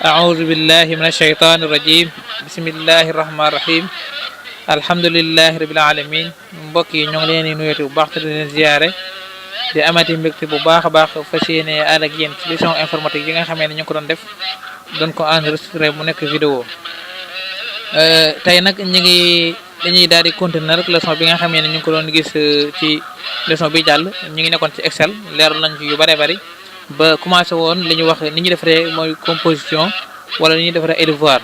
أعوذ بالله من الشيطان الرجيم بسم الله الرحمن الرحيم الحمد لله رب العالمين mbokk yi ñoo ngi leen di nuyu bu baax te di leen ziare di amati mbégte bu baax a baax fas yéene ànd ak yéen ci leçon informatique yi nga xamee ne ñu ko doon def doon ko enregistré mu nekk vidéo tey nag dañuy daal di continuer rek leçon bi nga xamee ne ñu ngi ko doon gis ci leçon bi jàll ñu ngi nekkoon ci Excel leeral nañ ci yu bare bari ba commencé woon li ñu wax ni ñu defaree mooy composition wala ni ñuy defaree ay devoir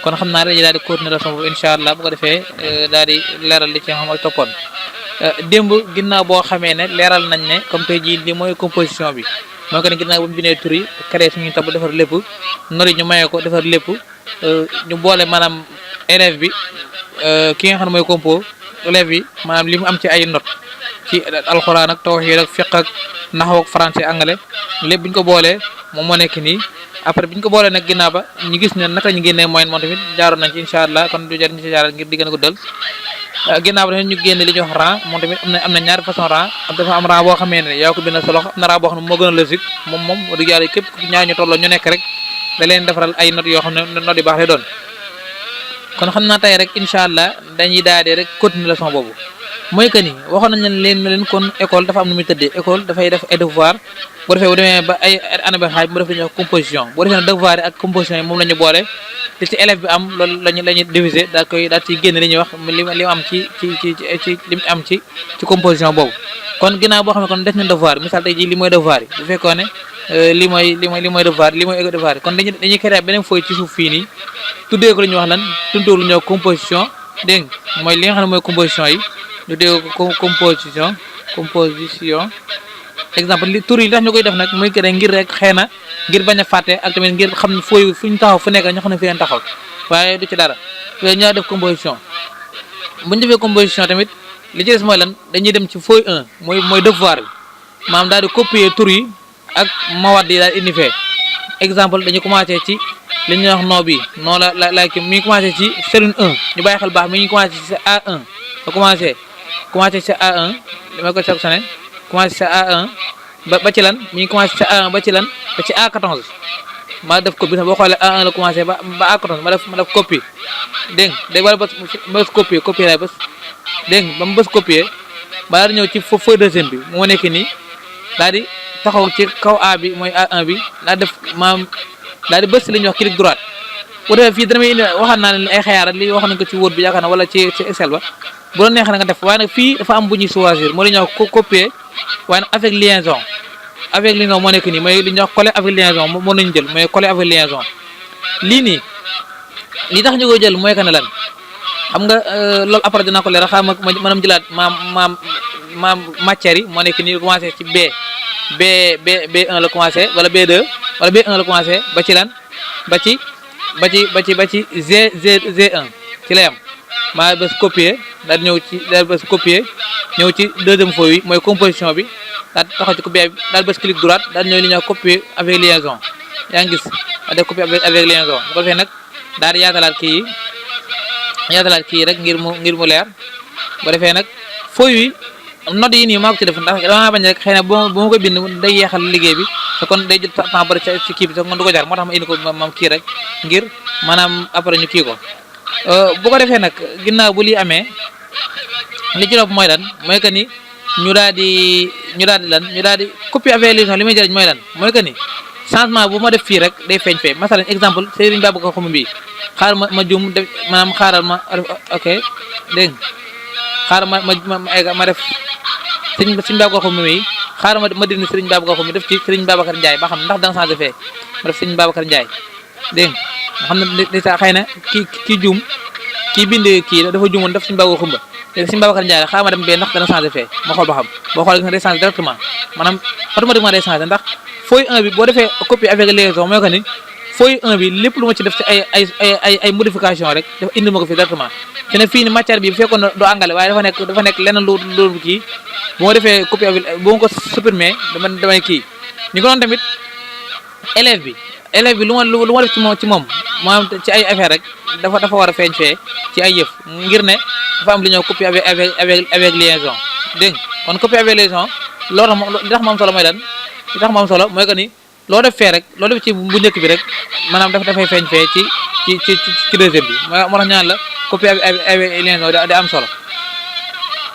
kon xam naa dañuy daal di continuer leçon boobu incha allah bu ko defee daal di leeral li ci nga xam mooy toppoon démb ginnaaw boo xamee ne leeral nañ ne comme tey jii li mooy composition bi mooy que ne ginnaaw ba mu bindee tur yi créé suñu tab defar lépp nori ñu mayee ko defar lépp ñu boole maanaam élève bi ki nga xam ne mooy compo élève bi maanaam li mu am ci ay note ci alxuraan ak tawhiid ak fiqh ak naxw ak français anglais lépp bu ñu ko boolee moom moo nekk nii après bi ñu ko boolee nag ginnaaw ba ñu gis ne naka ñu génnee moyenne moom tamit jaaroon nañ ci incha allah kon du jar ñu ci jaaral ngir di gën a guddal ginnaaw ba tamit ñu génne li ñuy wax rang moom tamit am na ñaari façon rang dafa am rang boo xamee ne yaa ko bind sa loxo am na rang boo xam ne moo gën a logique moom wax dëgg yàlla képp ñaar ñu tolloo ñu nekk rek da leen defaral ay notes yoo xam ne notes yu baax lay doon kon xam naa tey rek incha allah dañuy daal di rek continuer leçon boobu mooy que ni waxoon nañ leen kon école dafa am nu muy tëddee école dafay def ay devoir boo defee bu demee ba ay année ba xaaj mu def li ñuy wax composition boo defee nag devoir yi ak composition yi moom la ñu boole te ci élève bi am loolu la ñuy diviser daal ciy génne li ñuy wax li mu am ci li mu am ci composition boobu kon ginnaaw boo xam ne kon def nañ devoir misaal tey jii li mooy devoir yi bu fekkoon ne li mooy devoir li mooy devoir yi kon dañuy créer beneen feuille ci suuf fii nii tuddee ko lu ñuy wax lan tuddee lu ñuy wax composition dégg nga mooy li nga xam ne mooy composition yi ñu dégg ko composition exemple li tur yi tax ñu koy def nag muy que ngir rek xëy na ngir bañ a fàtte ak tamit ngir xam ne fooy fu ñu taxaw fu nekk ñu xam ne fi leen taxaw waaye du ci dara yooyu ñoo def composition bu ñu defee composition tamit li ci des mooy lan dañuy dem ci feuille 1 mooy devoir bi maanaam daal di copier tur yi ak mawad yi daal indi fee exemple dañuy commencé ci li ñuy wax noo bi noo la mi ngi commencé ci cellule 1 ñu bàyyi xel baax mi ngi commencé ci A1 ba commencé ci A1 damay ko sélectionné commencé ci A1 ba ci lan mi ngi commencé ci A1 ba ci lan ba ci A14 ma def copie sax boo xoolee A1 la commencé ba A14 ma def copie dégg nga day war a bës copier lay bës dégg nga ba mu bës copier ba daal di ñëw ci feuille deuxième bi moo nekk nii daal di taxaw ci kaw A bi mooy A1 bi daal def maam daal di bës li ñuy wax clic droite bu defee fii dana may indi waxaat naa ne ay xayaarat li wax nañ ko ci Word bi yaakaar na wala ci Excel ba bu la neexee na nga def waaye nag fii dafa am bu ñuy choisir moo li ñuy wax copier waaye nag avec liaison moo nekk nii mooy li ñuy wax coller avec liaison moo nañu jël mooy coller avec liaison lii nii li tax ñu koy jël mooy que ne lan xam nga loolu après dinaa ko leeral xam nga maanaam jëlaat maam matière yi moo nekk nii commencé ci B1 la commencé wala B2 wala B1 la commencé ba ci lan ba ci G1 ci lay am maa bës copier daal di bës copier ñëw ci deuxième feuille bi mooy composition bi daal taxaw ci copier bi daal bës clic droite daal ñëw li ñuy wax copier avec liaison yaa ngi gis daal def copier avec liaison bu ko defee nag daal di yaatalaat kii rek ngir mu leer bu defee nag feuille yi note yi nii maa ko ci def ndax damaa bañ rek xëy na bu ma koy bind day yeexal liggéey bi te kon day jël temps bari ci kii bi sax man du ko jar moo tax ma indi ko moom kii rek ngir maanaam après ñu kii ko bu ko defee nag ginnaaw bu lii amee li ci topp mooy lan mooy que ni ñu daal di copier avec liaison li may jëriñ mooy lan mooy que ni changement bu ma def fii rek day feeñ fee masalan exemple Serigne Babacar Xuma bi xaaral ma jum def maanaam xaaral ma ok dégg nga xaaral ma def Serigne Babacar Xuma mi xaaral ma dindi Serigne Babacar Xuma def ci Serigne Babacar Ndiaye ba xam ndax danga changé fee ma def Serigne Babacar Ndiaye dégg nga xam ne sa xëy na kii juum kii bind kii dafa juumoon def Serigne Babacar Xuma léegi Serigne Babacar Ndiaye la xaaral ma dem bee ndax dana changé fee ma xool ba xam boo xool gis nga day changé directement maanaam automatiquement day changé ndax feuille 1 bi boo defee copie avec liaison mooy que ni feuille 1 bi lépp lu ma ci def ci ay modification rek dafa indi ma ko fi directement te ne fii ni matière bi bu fekkoon du angale waaye dafa nekk leneen lu kii bu ma defee copie avec bu ma ko supprimer damay kii ñu ko doon tamit élève bi lu ma def ci moom maanaam ci ay affaire rek dafa war a feeñ fee ci ay yëf ngir ne dafa am lu ñëw copie avec liaison dégg nga kon copie avec liaison loolu li tax mu am solo mooy lan li tax mu am solo mooy que ni loo def fee rek loo def ci bu njëkk bi rek maanaam dafay feeñ fee ci deuxième bi moo tax ñaan la copie ak liaison da am solo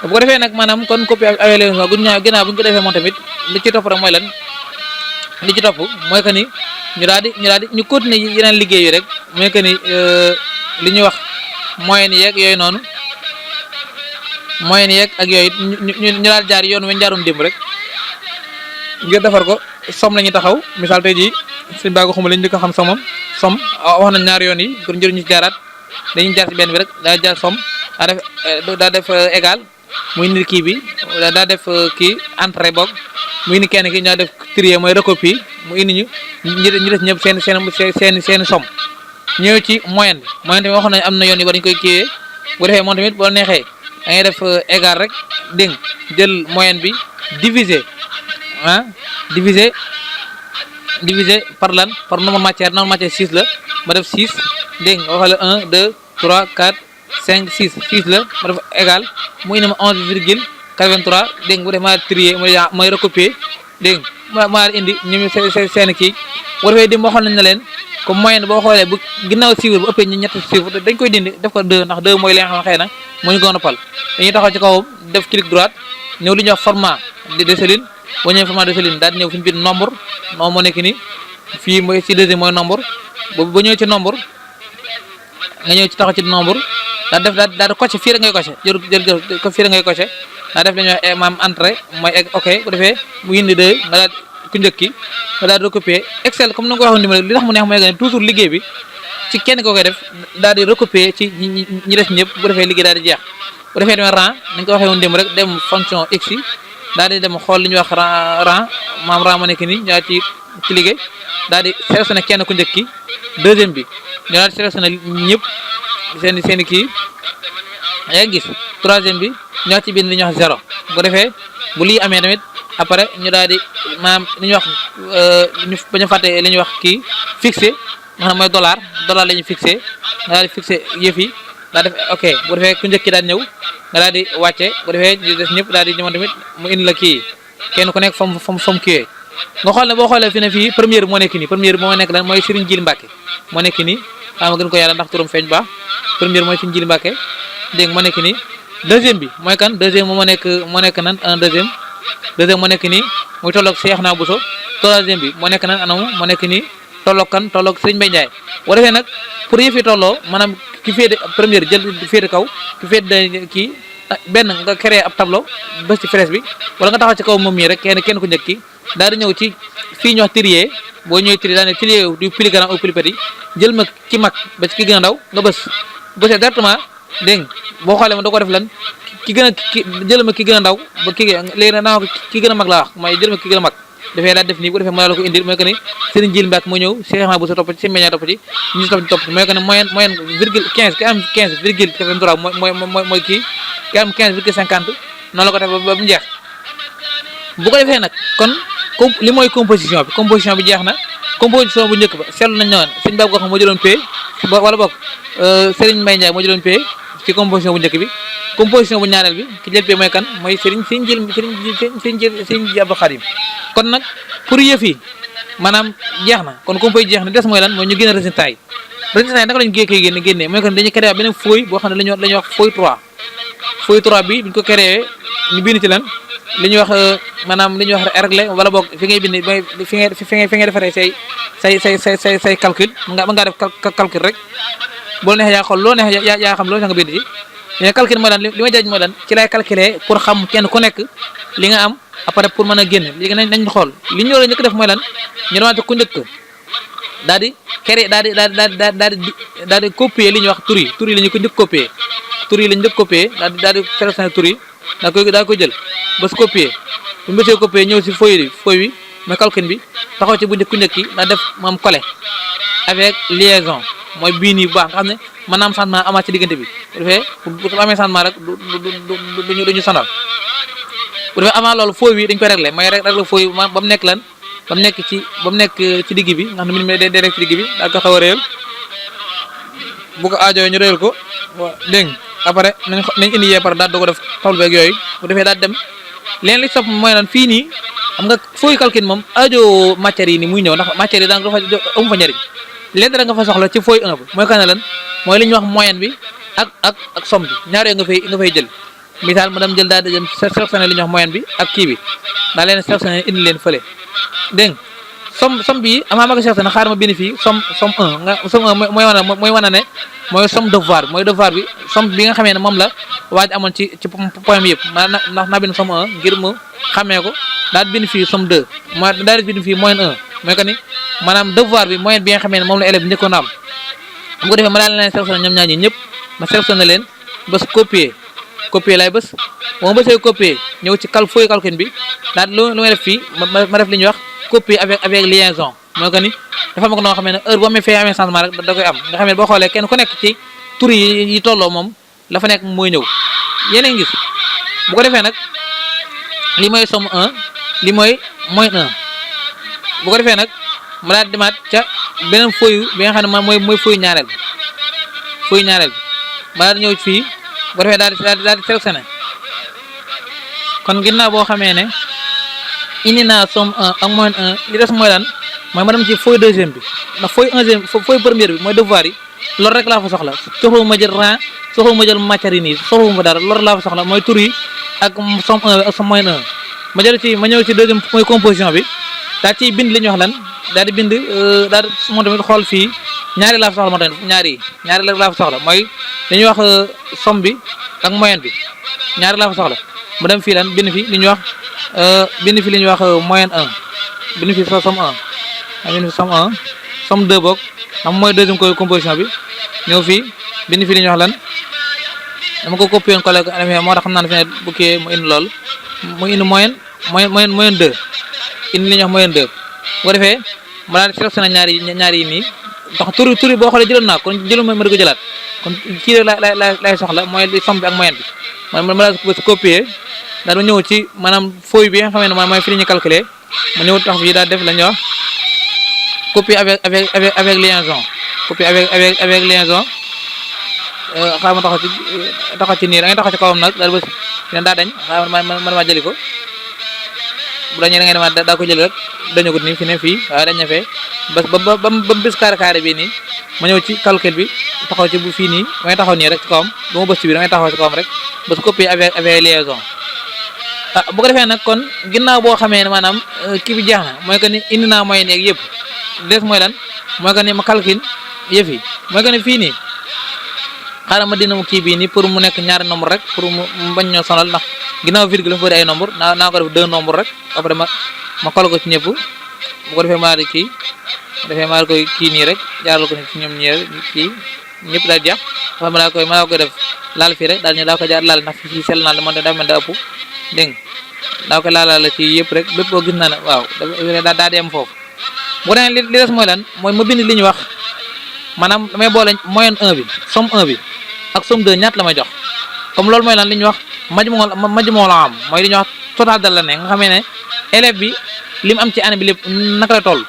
bu ko defee nag maanaam kon copie ak liaison bu ñu ko defee moom tamit li ci topp rek mooy lan li ci topp mooy que ni ñu daal di ñu continuer yeneen liggéey yi rek mooy que ni li ñuy wax moyenne yeeg yooyu noonu moyenne yeeg ak yooyu ñu daal jaar yoon wen jaaroon démb rek ngir defar ko som la ñuy taxaw misaal tey jii suñu baago xuma lañu njëkk a xam somam som wax nañ ñaari yoon yi pour njëriñ ñu ci jaaraat dañuy jaar ci benn bi rek daal jaar som daa def égal muy indi kii bi daa def kii entrée boog mu indi kenn ki ñoo def trier mooy recopie mu indi ñu def ñëpp seen som ñëw ci moyenne bi moyenne tamit waxoon nañ am na yoon yi war ñu koy kiiwee bu defee moom tamit boo neexee da ngay def égal rek dégg jël moyenne bi diviser diviser par lan par nombre matière 6 la ma def 6 dégg nga waxale 1 2 3 4 5 6 6 la ma def égal mu indi ma 11,83 dégg nga bu def maa trier mooy recopier dégg nga maa indi ñu seen kii bu defee dim waxoon nañ na leen comme moyenne boo xoolee bu ginnaaw chiffre bu ëppee ñu ñetti chiffre dañ koy dindi def ko 2 ndax 2 mooy li nga xam ne xëy na moo ñu gën a pal dañuy taxaw ci kawam def clic droite ñëw li ñuy wax format de Céline boo ñëwee format de Céline daal di ñëw fi ñu bind nombre non moo nekk nii fii mooy ci deuxième mooy nombre boo ñëwee ci nombre nga ñëw ci taxaw ci nombre daal di coché fii rek ngay coché jël ko fii rek ngay coché daa def la ñuy wax maam entrée mooy ok bu defee mu indi 2 nga daal ku njëkk ki nga daal di recopier Excel comme ni nga ko waxoon numéro li tax mu neex mooy que toujours liggéey bi ci kenn koo koy def daal di recopier ci ñi des ñëpp bu defee liggéey daal di jeex bu defee demee rang ni nga ko waxee woon démb rek dem fonction x yi daal di dem xool li ñuy wax rang maam rang ma nekk nii ñaa ci liggéey daal di sélectionné kenn ku njëkk ki deuxième bi ñu daal di sélectionné ñëpp seen kii yaa ngi gis troisième bi ñoo ci bind li ñuy wax 0 bu defee bu lii amee tamit après ñu daal di maanaam li ñuy wax ñu bañ a fàtte li ñuy wax kii fixé nga xam mooy dollar la ñuy fixé nga daal di fixé yëf yi daal def ok bu defee ku njëkk ki daal ñëw nga daal di wàcce bu defee ñu des ñëpp daal di ñëwoon tamit mu indi la kii kenn ku nekk fam kiiwee nga xool ne boo xoolee fi ne fii première moo nekk nii première moo nekk lan mooy Serigne Djily Mbacké moo nekk nii xama gën ko yàlla ndax turam feeñ baax première mooy Serigne Djily Mbacké dégg moo nekk nii deuxième bi mooy kan deuxième moo nekk nan un deuxième moo nekk nii muy tolloog Cheikh Na Bousso troisième bi moo nekk nan anamu moo nekk nii tolloog kan tolloog Serigne Mbaye Ndiaye boo defee nag pour yëf yi tolloo maanaam ki féete première jël féete kaw ki féete kii benn nga créé ab tableau bés ci flèche bi wala nga taxaw ci kaw moom mii rek kenn ku njëkk ki daal di ñëw ci fii ñu wax trier boo ñëwee trier daal ne trier du plus grand au plus petit jël ma ki mag ba ci ki gën a ndaw nga bës exactement dégg nga boo xoolee ma da ko def lan jël ma ki gën a ndaw ba léegi nag naa ko ki gën a mag laa wax mooy jël ma ki gën a mag dafay daal def nii bu defee moo la ko indil mooy que ni Serigne Djily Mbacké moo ñëw Cheikh Ahmadou Bousso topp ci Serigne topp ci ñu topp ci mooy que ne moyenne virgule 15 ki am 15 virgule 83 mooy kii ki am 15 virgule 50 noonu la ko def ba mu jeex bu ko defee nag kon li mooy composition bi jeex na composition bu njëkk ba seetlu nañ ne sëñ Babou Gakhama moo jëloon P wala boog Serigne Mbaye Ndiaye moo jëloon P ci composition bu njëkk bi composition bu ñaareel bi ki jël P mooy kan mooy Serigne Djily Abdou Khadim kon nag pour yëf yi maanaam jeex na kon compo jeex na des mooy lan mooy ñu génne résultat yi naka lañu koy génnee mooy que dañuy créé beneen feuille boo xam ne la ñuy wax feuille 3 bi buñ ko créé ñu bind ci lan li ñuy wax maanaam li ñuy wax régler wala boog fi ngay bind mooy fi ngay defaree say calcul mën ngaa def calcul rek boo neexee yaa xool loo neexee yaa xam loo nga bind ci mais calcul mooy lan li may jëriñ mooy lan ci lay calculer pour xam kenn ku nekk li nga am après pour mën a génn léegi nañ xool li ñu war a njëkk def mooy lan ñu demante ku njëkk daal di créer daal di copier li ñuy wax tur yi la ñu ko njëkk copier daal di sélectionner tur yi daal koy jël ba su copier bu ñu bësee copier ñëw si feuille bi mooy calcul bi taxaw ci bu njëkk ku njëkk yi daal def moom coller avec liaison mooy bii nii bu baax nga xam ne mën naa am changement amaat ci diggante bi bu defee bu amee changement rek duñu sonal bu defee avant loolu feuille bi dañ koy régler mooy régler feuille ba mu nekk lan ba mu nekk ci digg bi nga xam ne mi day rek ci digg bi daal ko xaw a réyal bu ko aajoo ñu réyal ko waaw dégg nga après nañ indi yee par daal doo ko def table beeg yooyu bu defee daal dem leen li sopp mooy lan fii nii xam nga fooy calcul moom aajo matière yi ni muy ñëw ndax matière yi daanaka dafa amu fa njëriñ lenn rek nga fa soxla ci fooy 1 bi mooy kan lan mooy li ñuy wax moyenne bi ak somme bi ñaar yooyu nga fay jël misaal mu dem jël daal di jëm sélectionné li ñuy wax moyenne bi ak kii bi daa leen sélectionné indi leen fële dégg nga somme bi amaa ma ko sélectionné xaaral ma bind fii somme 1 nga somme 1 mooy wane ne mooy somme devoir bi mooy devoir bi somme bi nga xamee ne moom la waaj amoon ci point bi yëpp maanaam ndax naa bind somme 1 ngir mu xamee ko daal di bind fii somme 2 ma daal di bind fii moyenne 1 mooy que ni maanaam devoir bi moyenne bi nga xamee ne moom la élève bi njëkkoon a am bu ko defee ma daal leen sélectionné ñoom ñaar ñi ñëpp ma sélectionné leen bés copier lay bés boo ma bësee copier ñëw ci feuille calcul bi daal lu may def fii ma def li ñuy wax copier avec liaison mooy que ni dafa ma ko noo xamee ne heure boo amee fee amee changement rek da koy am nga xam ne boo xoolee kenn ku nekk ci tur yi tolloo moom la fa nekk mooy ñëw yéen gis bu ko defee nag li mooy somme 1 li mooy moyenne 1 bu ko defee nag ma daal demaat ca beneen feuille bi nga xam ne mooy feuille ñaareel bi ma daal di ñëw fii bu ko defee daal di sélectionné kon ginnaaw boo xamee ne indi naa somme 1 ak moyenne 1 li des mooy lan mooy ma dem ci feuille deuxième bi ndax feuille première bi mooy devoir yi loolu rek laa fa soxla soxla ma jël rang soxla ma jël matière yi nii soxla ma dara loolu laa fa soxla mooy tur yi ak somme 1 ak somme moyenne 1 ma ñëw ci deuxième mooy composition bi daal ciy bind li ñuy wax lan daal di bind daal di moom tamit xool fii ñaari laa fa soxla moo tamit ñaari laa fa soxla mooy li ñuy wax somme bi ak moyenne bi ñaari laa fa soxla mu dem fii lan bind fi li ñuy wax moyenne 1 bind fi somme 1 bind fi somme 1 somme 2 boog xam mooy deuxième composition bi ñëw fii bind fi li ñuy wax lan dama ko copié woon collègue moo tax xam naa ne fi ne bu kii mu indi lool mu indi moyenne 2 indi li ñuy wax moyenne 2 bu ko defee ma daal di sélectionné ñaar yi nii ndax turi boo xoolee jëloon naa kon jëloon ma di ko jëlaat kon kii rek lay soxla mooy li somme bi ak moyenne bi ma daal di copier daal di ñëw ci maanaam feuille bi nga xam ne mooy fi ñu calculer ma ñëw tax fii daal def la ñuy wax copier avec liaison copier avec liaison xaaral ma taxaw ci nii da ngay taxaw ci kawam nag daal bës leen daa dañ xaaral ma jëli ko bu dañee da ngay demaat daa ko jël rek dañu ko nii fi ne fii waaye dañ ne fee ba bis carré bii nii ma ñëw ci calcul bi taxaw ci bu fii nii da ngay taxaw nii rek ci kawam du ma bës ci biir da ngay taxaw ci kawam rek bës copier avec liaison bu ko defee nag kon ginnaaw boo xamee ne maanaam kii bi jeex na mooy que ni indi naa moyenne yeeg yëpp des mooy lan mooy que ni ma calcul yëf yi mooy que ni fii nii xaaral ma dina mu kii bii nii pour mu nekk ñaari nombre rek pour mu bañ ñoo sonal ndax ginnaaw virgule dafa bëri ay nombre naa ko def 2 nombre rek après ma kol ko ci ñëpp bu ko defee maa di koy kii nii rek jaaral ko ci ñoom ñi kii ñëpp daal jeex dafa ma daa koy def laal fii rek daal ñu daa ko jaar laal ndax fii sell naa la man daa mel da ëpp dégg nga daa ko laalaal ci yëpp rek bépp boo gis naa ne waaw daa di am foofu bu dee li des mooy lan mooy ma bind li ñu wax maanaam damay boole moyenne 1 bi somme 1 bi ak somme 2 ñaat la may jox comme loolu mooy lan li ñuy wax majmoo la am mooy li ñuy wax total de l'année nga xamee ne élève bi li mu am ci année bi lépp naka la toll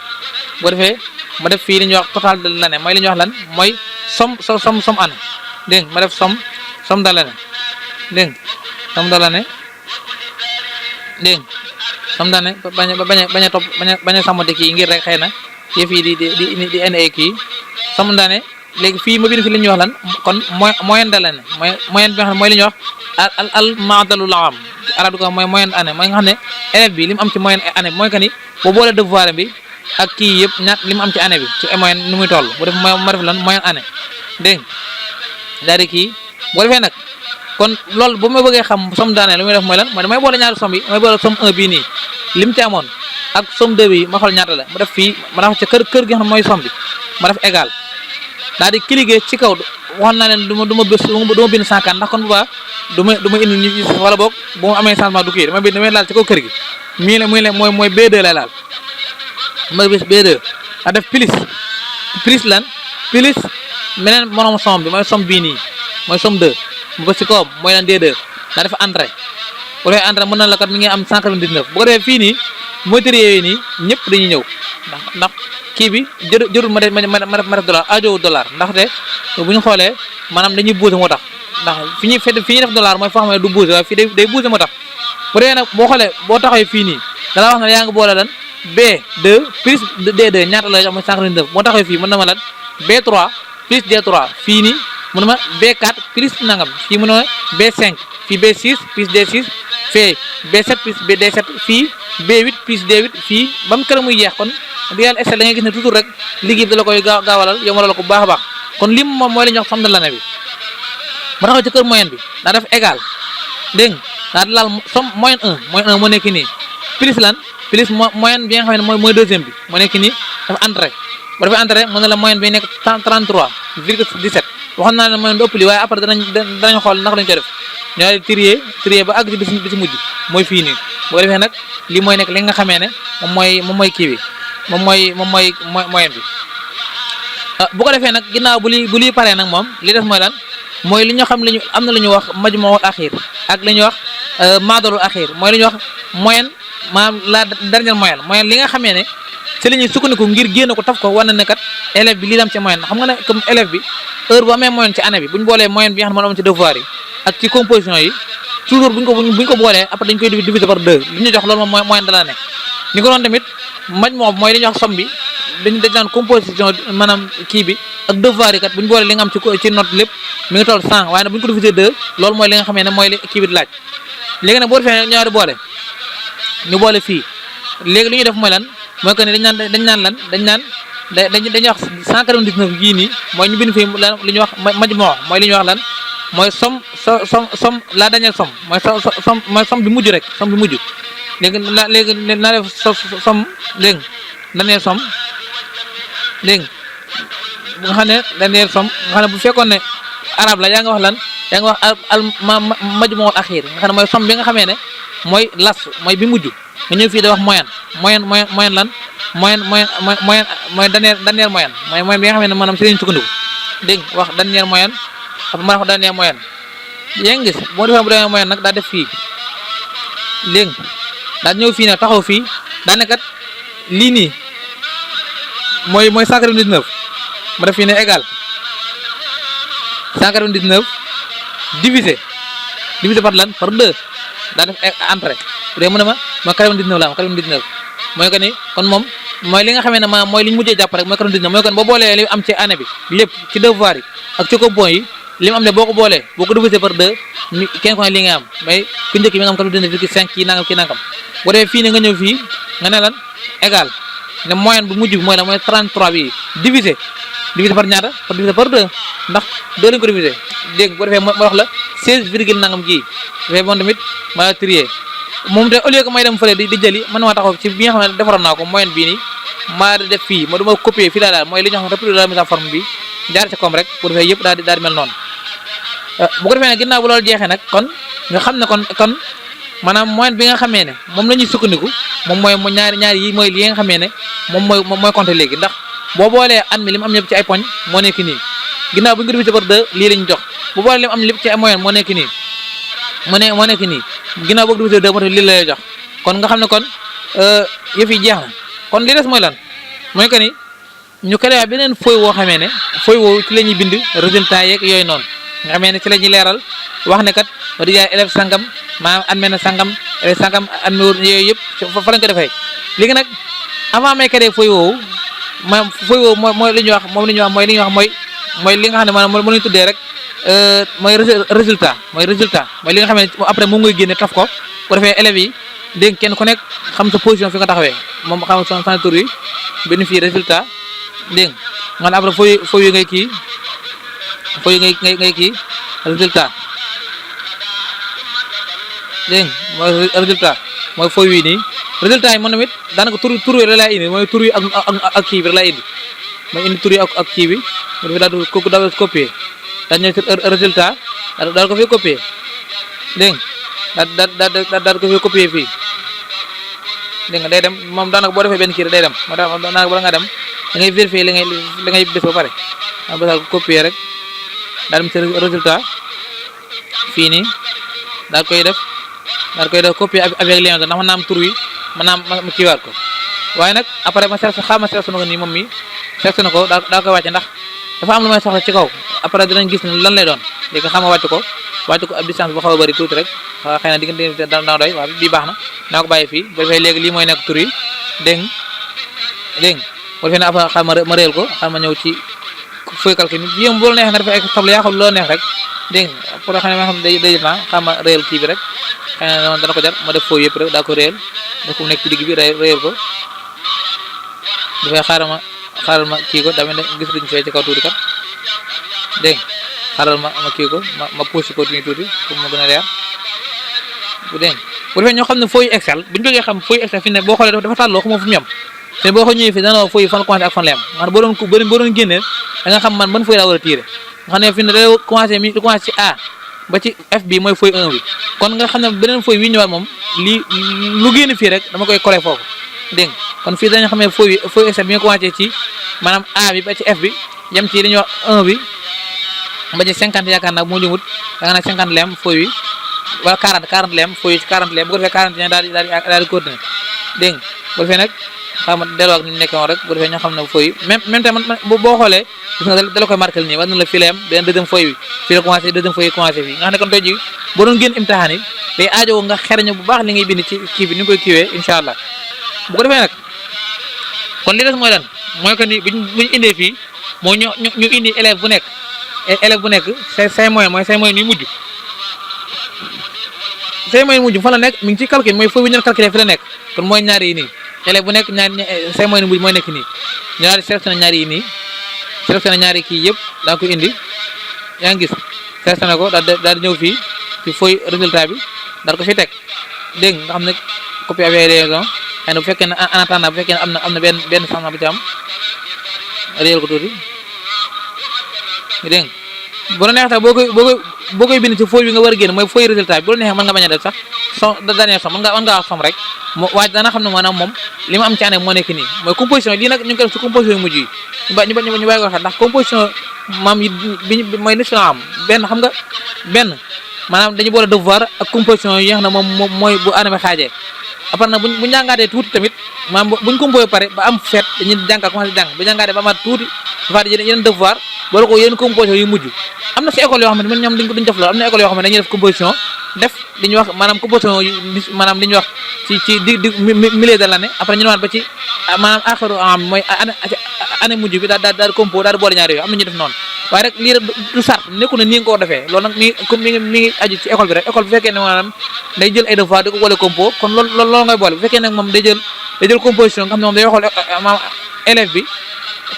boo defee ma def fii li ñuy wax total de l'année mooy li ñuy wax lan mooy somme année dégg nga ma def somme de l'année dégg nga somme de l'année dégg nga somme d'année bañ a topp bañ a sàmmante kii ngir rek xëy na yëf yi di indi ay kii somme d'année léegi fii ma bind fi li ñuy wax lan kon moyenne de l'année moyenne bi nga xam ne mooy li ñuy wax al maadalul am arab di ko mooy moyenne année mooy nga xam ne élève bi li mu am ci moyenne année bi mooy que ni boo boolee devoir bi ak kii yëpp ñaat li mu am ci année bi ci moyenne nu muy toll bu def ma def lan moyenne année dégg nga daal di kii boo defee nag kon loolu bu ma bëggee xam somme d'année lu muy def mooy lan mooy damay boole ñaari somme yi damay boole somme 1 bii nii lim ci amoon ak somme 2 bi ma xool ñaata la ma def fii ma def ca kër gi nga xam mooy somme bi ma def égal daal di cliquer ci kaw waxoon naa leen du ma bind 104 ndax kon bu baax du ma indi ñu wala boog bu ma amee changement du kii damay laal ci kaw kër gi mooy B2 lay laal ma bis B2 a def plus lan plus meneen morom somme bi mooy somme bii nii mooy somme 2 bu ba ci kawam mooy lan D2 daa def entrée bu defee entrée mën na la kat mi ngi am 199 bu ko defee fii nii moteur yooyu nii ñëpp dañuy ñëw ndax kii bi jërul ma def dollar aajowu dollar ndaxte bu ñu xoolee maanaam dañuy bousé moo tax ndax fi ñuy def dollar mooy foo xam ne du bousé waaye fii day bousé moo tax bu dee nag boo xoolee boo taxawee fii nii dala wax ne yaa ngi boole lan B2 plus D2 ñaata lay jox mooy 199 boo taxawee fii mën na ma lan B3 plus D3 fii nii mën na ma B4 plus nangam fii mën na ma B5 fii B6 plus D6 fee B7 plus D7 fii B8 plus D8 fii ba mu kër muy jeex kon di yàlla Excel da ngay gis ne toujours rek liggéey bi da la koy gaawalal yombalal ko bu baax a baax kon lim moom mooy li ñuy wax somme de l'année bi ba taxaw ci kër moyenne bi daa def égal dégg nga daa di laal somme moyenne 1 moo nekk nii plus lan plus moyenne bi nga xam ne mooy deuxième bi moo nekk nii dafa entrée ba dafay entrée mën na la moyenne bi nekk 33,17 waxoon naa ne moyenne du ëpp li waaye après danañ xool naka lañ koy def ñoo di trier ba àgg ci bi ci mujj mooy fii nii boo defee nag lii mooy nekk li nga xamee ne moom mooy kii bi moom mooy moyenne bi bu ko defee nag ginnaaw bu lii paree nag moom li des mooy lan mooy li ñu xam li ñu am na lu ñuy wax majmuul axiir ak li ñuy wax maadalul axiir mooy li ñuy wax moyenne maanaam la dernière moyenne li nga xamee ne ci la ñuy sukkandiku ngir génn ko taf ko war na ne kat élève bi lii la am ci moyenne xam nga ne comme élève bi heure bu amee moyenne ci année bi bu ñu boolee moyenne bi nga xam ne moom am ci devoir yi ak ci composition yi toujours buñ ko boolee après dañ koy diviser par 2 li ñu jox loolu moom moyenne da la nekk ni ko doon tamit majmuu mooy li ñuy wax somme bi dañ naan composition maanaam kii bi ak devoir yi kat bu ñu boolee li nga am ci note lépp mi ngi toll 100 waaye nag bu ñu ko diviser 2 loolu mooy li nga xamee ne mooy li kii bi di laaj léegi nag boo defee ñaari boole ñu boole fii léegi li ñuy def mooy lan mooy que ni dañuy wax 199 yii nii mooy ñu bind fii lan li ñuy wax majmuu mooy li ñuy wax lan mooy somme la dernière somme mooy somme bi mujj rek somme bi mujj léegi naa def somme léegi dernière somme léegi bu nga xam ne dernière somme nga xam ne bu fekkoon ne arabe la yaa nga wax lan yaa nga wax al majmuul axiir nga xam ne mooy somme bi nga xamee ne mooy las mooy bi mujj nga ñëw fii da wax moyenne lan moyenne mooy dernière moyenne mooy bi nga xamee ne maanaam si lañu sukkandiku dégg wax dernière moyenne ak ma wax dernière moyenne yaa ngi gis boo defee bu dernière moyenne nag daa def fii léegi daa ñëw fii nag taxaw fii daa nekkat lii nii mooy 199 ma def fii ne égal 199 divisé par lan par 2 daa def entrée bu dee mu ne ma 99 la am 99 mooy que ni kon moom mooy li nga xamee ne ma mooy li ñu mujjee jàpp rek mooy 99 mooy kon boo boolee li am ci année bi lépp ci devoir yi ak ci coupon yi li mu am ne boo ko boolee boo ko divisé par 2 kenn ko ne li nga am mais ku njëkk mi nga am 99,5 kii nangam boo defee fii ne nga ñëw fii nga ne lan égal ne moyenne bu mujj bi mooy la mooy 33 bi divisé par ñaata par divisé par 2 ndax 2 lañ ko divisé dégg boo defee ma wax la 16 virgule nangam gii dafay moom tamit ma trier moom te au lieu que may dem fële di jëli man maa taxaw ci bi nga xam ne defaroon naa ko moyenne bii nii maa def fii ma duma copier fii daal mooy li ñu wax reproduire la mise en forme bi jaar ci comme rek bu defee yëpp daal di mel noonu bu ko defee nag ginnaaw bu loolu jeexee nag kon nga xam ne kon maanaam moyenne bi nga xamee ne moom la ñuy sukkandiku moom mooy ñaari yi mooy li nga xamee ne moom mooy compter léegi ndax boo boolee at mi li mu am ñëpp ci ay poñ moo nekk nii ginnaaw bu ñu ko divisé par 2 lii lañ jox bu boolee li mu am lépp ci ay moyenne moo nekk nii moo nekk nii ginnaaw boo ko divisé 2 moo tax lii la lay jox kon nga xam ne kon yëf yi jeex na kon li des mooy lan mooy que ni ñu créé beneen feuille woo xamee ne feuille woowu ci la ñuy bind résultat yeeg yooyu noonu nga xamee ne ci la ñuy leeral wax ne kat ba di jaay élève sangam maanaam admet na sangam élève sangam admet yooyu yëpp fa lañ ko defee léegi nag avant may créé feuille woowu maanaam feuille woowu mooy li ñuy wax mooy li nga xam ne maanaam moo lañu tuddee rek mooy résultat mooy li nga xam ne après moom ngay génne taf ko bu defee élèves yi dégg kenn ku nekk xam sa position fi nga taxawee moom xam sa tur yi benn fii résultat dégg nga après feuille yi ngay kii résultat dégg mooy résultat mooy feuille yi nii résultat yi man tamit daanaka tur yi la indi mooy tur yi ak kii bi la indi mooy indi tur yi ak kii bi bu defee daal di copier daal ñëw ci résultat daal ko fi copier dégg nga daal ko fi copier fii dégg nga day dem moom daanaka boo defee benn kii day dem moo tax daanaka bala nga dem da ngay vérifier li ngay bés ba pare ba daal copier rek daal dem ci résultat fii nii daal koy def copier avec lien ndax mën naa am tur wi mën naa am kiiwaat ko waaye nag après ma cherche na ko nii moom mi cherche na ko daa koy wàcce ndax dafa am lu may soxla ci kaw après dinañ gis ne lan lay doon léegi xam nga wàcc ko wàcc ko ab distance bu xaw a bëri tuuti rek xëy na diggante dana doy waaw bii baax na naa ko bàyyi fii bu defee léegi lii mooy nekk tur yi dégg nga bu defee ne après xaar ma réel ko xaar ma ñëw ci feuille calcul bi yéen bu la neex nga defee ay table yaa xam loo neex rek dégg nga pour xam ne ma xam day jël naa xaar ma réel kii bi rek xëy na dana ko jar ma def feuille yëpp rek daa ko réel daf ko nekk ci digg bi réel ko dafay xaaral ma kii ko damit gis duñu fee ci kaw tuuti kat dégg nga xaaral ma kii ko ma pousse ko tuuti pour mu gën a leer bu dégg bu defee ñoo xam ne feuille Excel bu ñu jógee xam feuille Excel fi ne boo xoolee dafa tàlloo xamoo fu mu yem te boo ko ñëwee fii dana la feuille fan la commencé ak fan la yem maanaam boo doon génnee da nga xam man ban feuille laa war a tirer nga xam ne fi ne da commencé mi commencé ci A ba ci F bi mooy feuille 1 bi kon nga xam ne beneen feuille wi ñëwaat moom lii lu génn fii rek dama koy coller foofu dégg nga kon fii dañu xam ne feuille Excel bi nga commencé ci maanaam A bi ba ci F bi yem ci li ñuy wax 1 bi ba ci 50 yaakaar naa moo jëmut da nga naan 50 lem feuille yi wala 40 lem feuille 40 lem bu ko defee 41 daal di continuer dégg nga bu defee nag xam nga delluwaat ni ñu nekkee woon rek bu defee ñoo xam ne feuille même tamit boo xoolee gis nga da la koy marqué nii war na la fii la yem beneen deuxième feuille bi fii la commencé deuxième feuille commencé fii nga xam ne kon tey jii boo doon génn imtixaan yi day aajowoo nga xereñu bu baax li ngay bind ci kii bi ni nga koy kiiwee incha allah bu ko defee nag kon li des mooy lan mooy que ni buñ indee fii moo ñu indi élève bu nekk say moyen mooy say moyen yu mujj say moyen mujj fa la nekk mi ngi ci calcul mooy foofu bi ñu calculé fi la nekk kon mooy ñaari yi nii élève bu nekk say moyen mujj mooy nekk nii ñu daal di sélectionné ñaari yi nii sélectionné ñaari kii yëpp daa ko indi yaa ngi gis sélectionné ko daal di ñëw fii ci feuille résultat bi daal ko fi teg dégg nga xam ne copie avec raison xëy na bu fekkee ne en attendant bu fekkee ne am na benn changement bu ci am réel ko tuuti dégg nga bu la neexee sax boo koy bind ci feuille bi nga war a génn mooy feuille résultat bi bu la neexee mën nga bañ a def sax dernière somme mën nga wax somme rek waaye dana xam ne maanaam moom li ma am ci année moo nekk nii mooy composition lii nag ñu ngi ko def ci composition yu mujj yi ñu bàyyi ko xel ndax composition maam yi mooy nit am benn xam nga benn maanaam dañu boole devoir ak composition yi nga xam ne moom mooy bu année bi xaajee après nag buñ jàngaatee tuuti tamit maanaam buñ composé pare ba am fet dañuy jàngal commencé jàng bu jàngaatee ba amaat tuuti dafa yeneen devoir boole ko yeneen composition yu mujj am na si école yoo xam ne ñoom duñ def loolu am na école yoo xam ne dañuy def composition def li ñuy wax maanaam composition yi maanaam li ñuy wax ci milieu de l'année après ñu ñëwaat ba ci maanaam aaxiru am mooy année mujj bi daal compo daal boole ñaari yooyu am na ñu def noonu waaye rek lii du sart nekku na nii nga ko defee loolu nag mi ngi aju ci école bi rek école bu fekkee ne maanaam day jël ay devoir di ko boole compo kon loolu ngay boole bu fekkee nag moom day jël composition nga xam ne moom day xool maanaam élève bi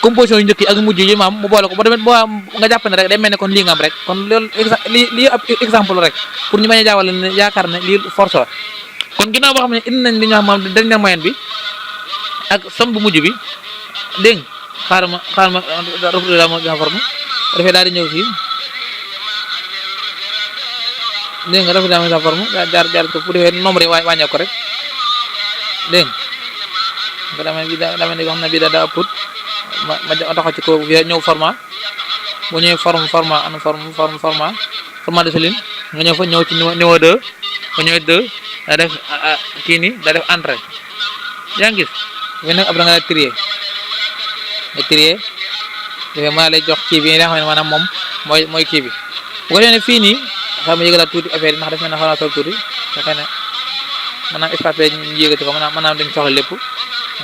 composition yu njëkk yi ak mujj yi maam mu boole ko ba demee boo nga jàpp ne rek day mel ne kon lii nga am rek kon loolu lii ab exemple rek pour ñu bañ a jaawale ne yaakaar ne lii force la kon ginnaaw boo xam ne indi nañ li ñu wax maam dernière moyenne bi ak somme bu mujj bi dégg nga xaaral ma refléter ma forme dafay daal di ñëw fii dégg nga refléter ma forme jaar ko bu defee nombre yi wàññee ko rek dégg nga dama bi dama ne xam ne bii daa ëpp ma taxaw ci ko ñëw format boo ñëwee format de souligne nga ñëw fa ñëw ci niveau 2 nga ñëwee 2 daa def kii nii daa def entrée yaa ngi gis fi nag après nga daal trier dafay mën a lay jox kii bi nga xam ne maanaam moom mooy kii bi bu ko defee ne fii nii xam nga yëgalaat tuuti affaire yi ndax daf mel ne xaw naa sol tuuti nga xam ne maanaam espace bi ñu yëgati ko maanaam dañ soxla lépp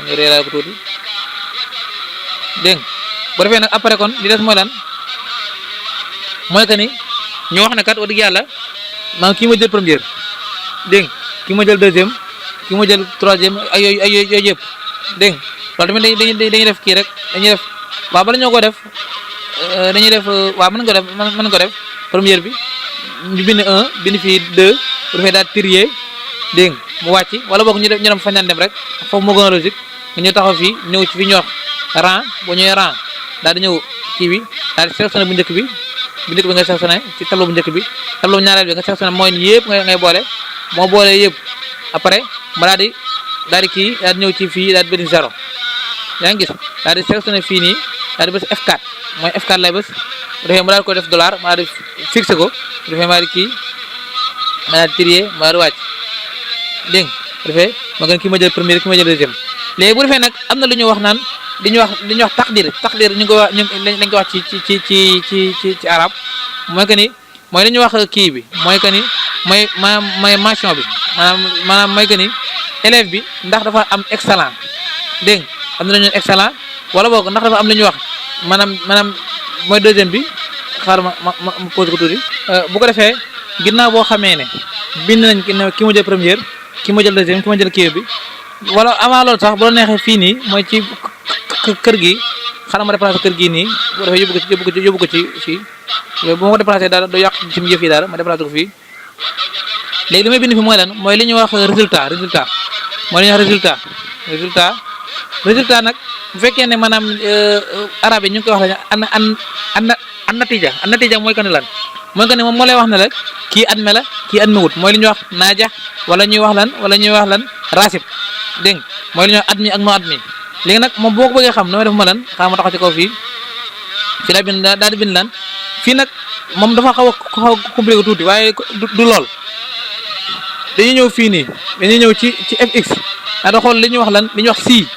ñu réeral ko tuuti dégg nga bu defee nag après kon li des mooy lan mooy que ni ñu wax ne kat wax dëgg yàlla maanaam kii ma jël première dégg nga kii ma jël deuxième kii ma jël troisième ak yooyu yëpp dégg nga loolu tamit dañuy def kii rek dañuy def waaw bala ñoo ko def dañuy def waaw mën nga ko def première bi ñu bind 1 bind fii 2 bu defee daal trier dégg nga mu wàcc wala boog ñu dem fañ daan dem rek foofu moo gën a logique nga ñëw taxaw fii ñëw ci fi ñu wax rang boo ñëwee rang daal di ñëw kii bi daal di sélectionné bu njëkk bi nga sélectionné ci tableau bu njëkk bi tableau bu ñaareel bi nga sélectionné moyenne yëpp ngay boole moo boole yëpp après ma daal di kii daal di ñëw ci fii daal di bëri 0 yaa ngi gis daal di sélectionné fii nii daal di bës F4 mooy F4 lay bës bu defee ma daal ko def dollar ma daal di fixé ko bu defee ma daal di kii ma daal di trier ma daal di wàcc dégg nga bu defee ma gën kii ma jël premier kii ma jël deuxième léegi bu defee nag am na lu ñu wax naan li ñuy wax taqdir ñu ngi koy wax lañ ko wax ci arab mooy que ni mooy li ñuy wax kii bi mooy que ni mooy mention bi maanaam mooy que ni élève bi ndax dafa am excellent dégg nga am nañu excellent wala boog ndax dafa am li ñuy wax maanaam mooy deuxième bi xaaral ma pose ko tuuti bu ko defee ginnaaw boo xamee ne bind nañ ki ma jël première ki ma jël deuxième ki ma jël kii bi wala avant loolu sax bu la neexee fii nii mooy ci kër gi xaaral ma déplacé kër gii nii bu defee yóbbu ko ci fii bu ma ko déplacé daal du yàq ci yëf yi daal ma déplacé ko fii léegi li may bind fi mooy lan mooy li ñuy wax résultat mooy li ñuy wax résultat nag bu fekkee ne maanaam arabe yi ñu ngi koy wax la an natija mooy que ne lan mooy que ne moom moo lay wax ne la kii adme la kii adme wut mooy li ñuy wax naaja wala ñuy wax lan rasib dégg mooy li ñuy wax admi ak non admi léegi nag moom boo ko bëggee xam damay def ma lan xaaral ma taxaw ci kaw fii la bind daal di bind lan fii nag moom dafa xaw a compliqué tuuti waaye du lool dañuy ñëw fii nii dañuy ñëw ci fx da xool li ñuy wax lan li ñuy wax si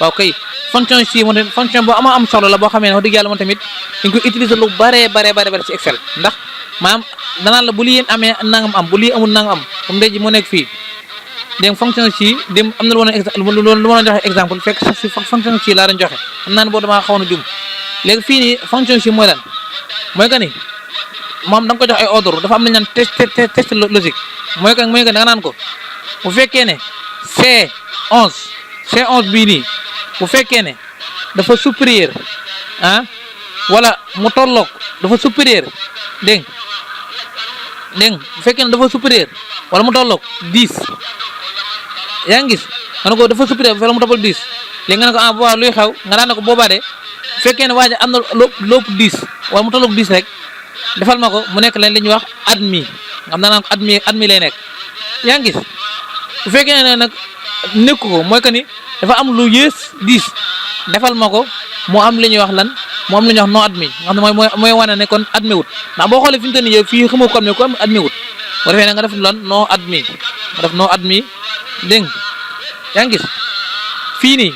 waaw kay fonction si moom tamit fonction boo am solo la boo xamee ne wax dëgg yàlla moom tamit dañ koy utiliser lu bare ci Excel ndax maanaam danaan la bu lii yéen amee nangam am bu lii amul nangam am comme ndey ji moo nekk fii dégg fonction si dem am na lu ma joxe exemple fekk si fonction si laa doon joxe xam naa ne boo damaa xawoon a jum léegi fii nii fonction si mooy lan mooy que ni moom da nga ko jox ay ordre dafa am nañ naan test logique mooy que da nga naan ko bu fekkee ne C11 bii nii bu fekkee ne dafa supérieur wala mu tolloog dafa supérieur dégg bu fekkee ne dafa supérieur wala mu tolloog 10 yaa ngi gis nga ne ko dafa supérieur wala mu tolloog 10 léegi nga ne ko boobaa luy xew nga daan ne ko boobaa de bu fekkee ne waa ji am na lépp 10 wala mu tolloog 10 rek defal ma ko mu nekk leen li ñuy wax admis xam naa ko admis lay nekk yaa ngi gis bu fekkee ne nag nekku ko mooy que ni dafa am lu yées 10 defal ma ko mu am li ñuy wax lan mu am li ñuy wax non admis nga xam ne mooy wane ne kon admis wut ndax boo xoolee fi mu toll nii yow fii xamoo ko am ne ko am admis wut boo defee ne nga def lan non admis nga def non admis dégg nga yaa ngi gis fii nii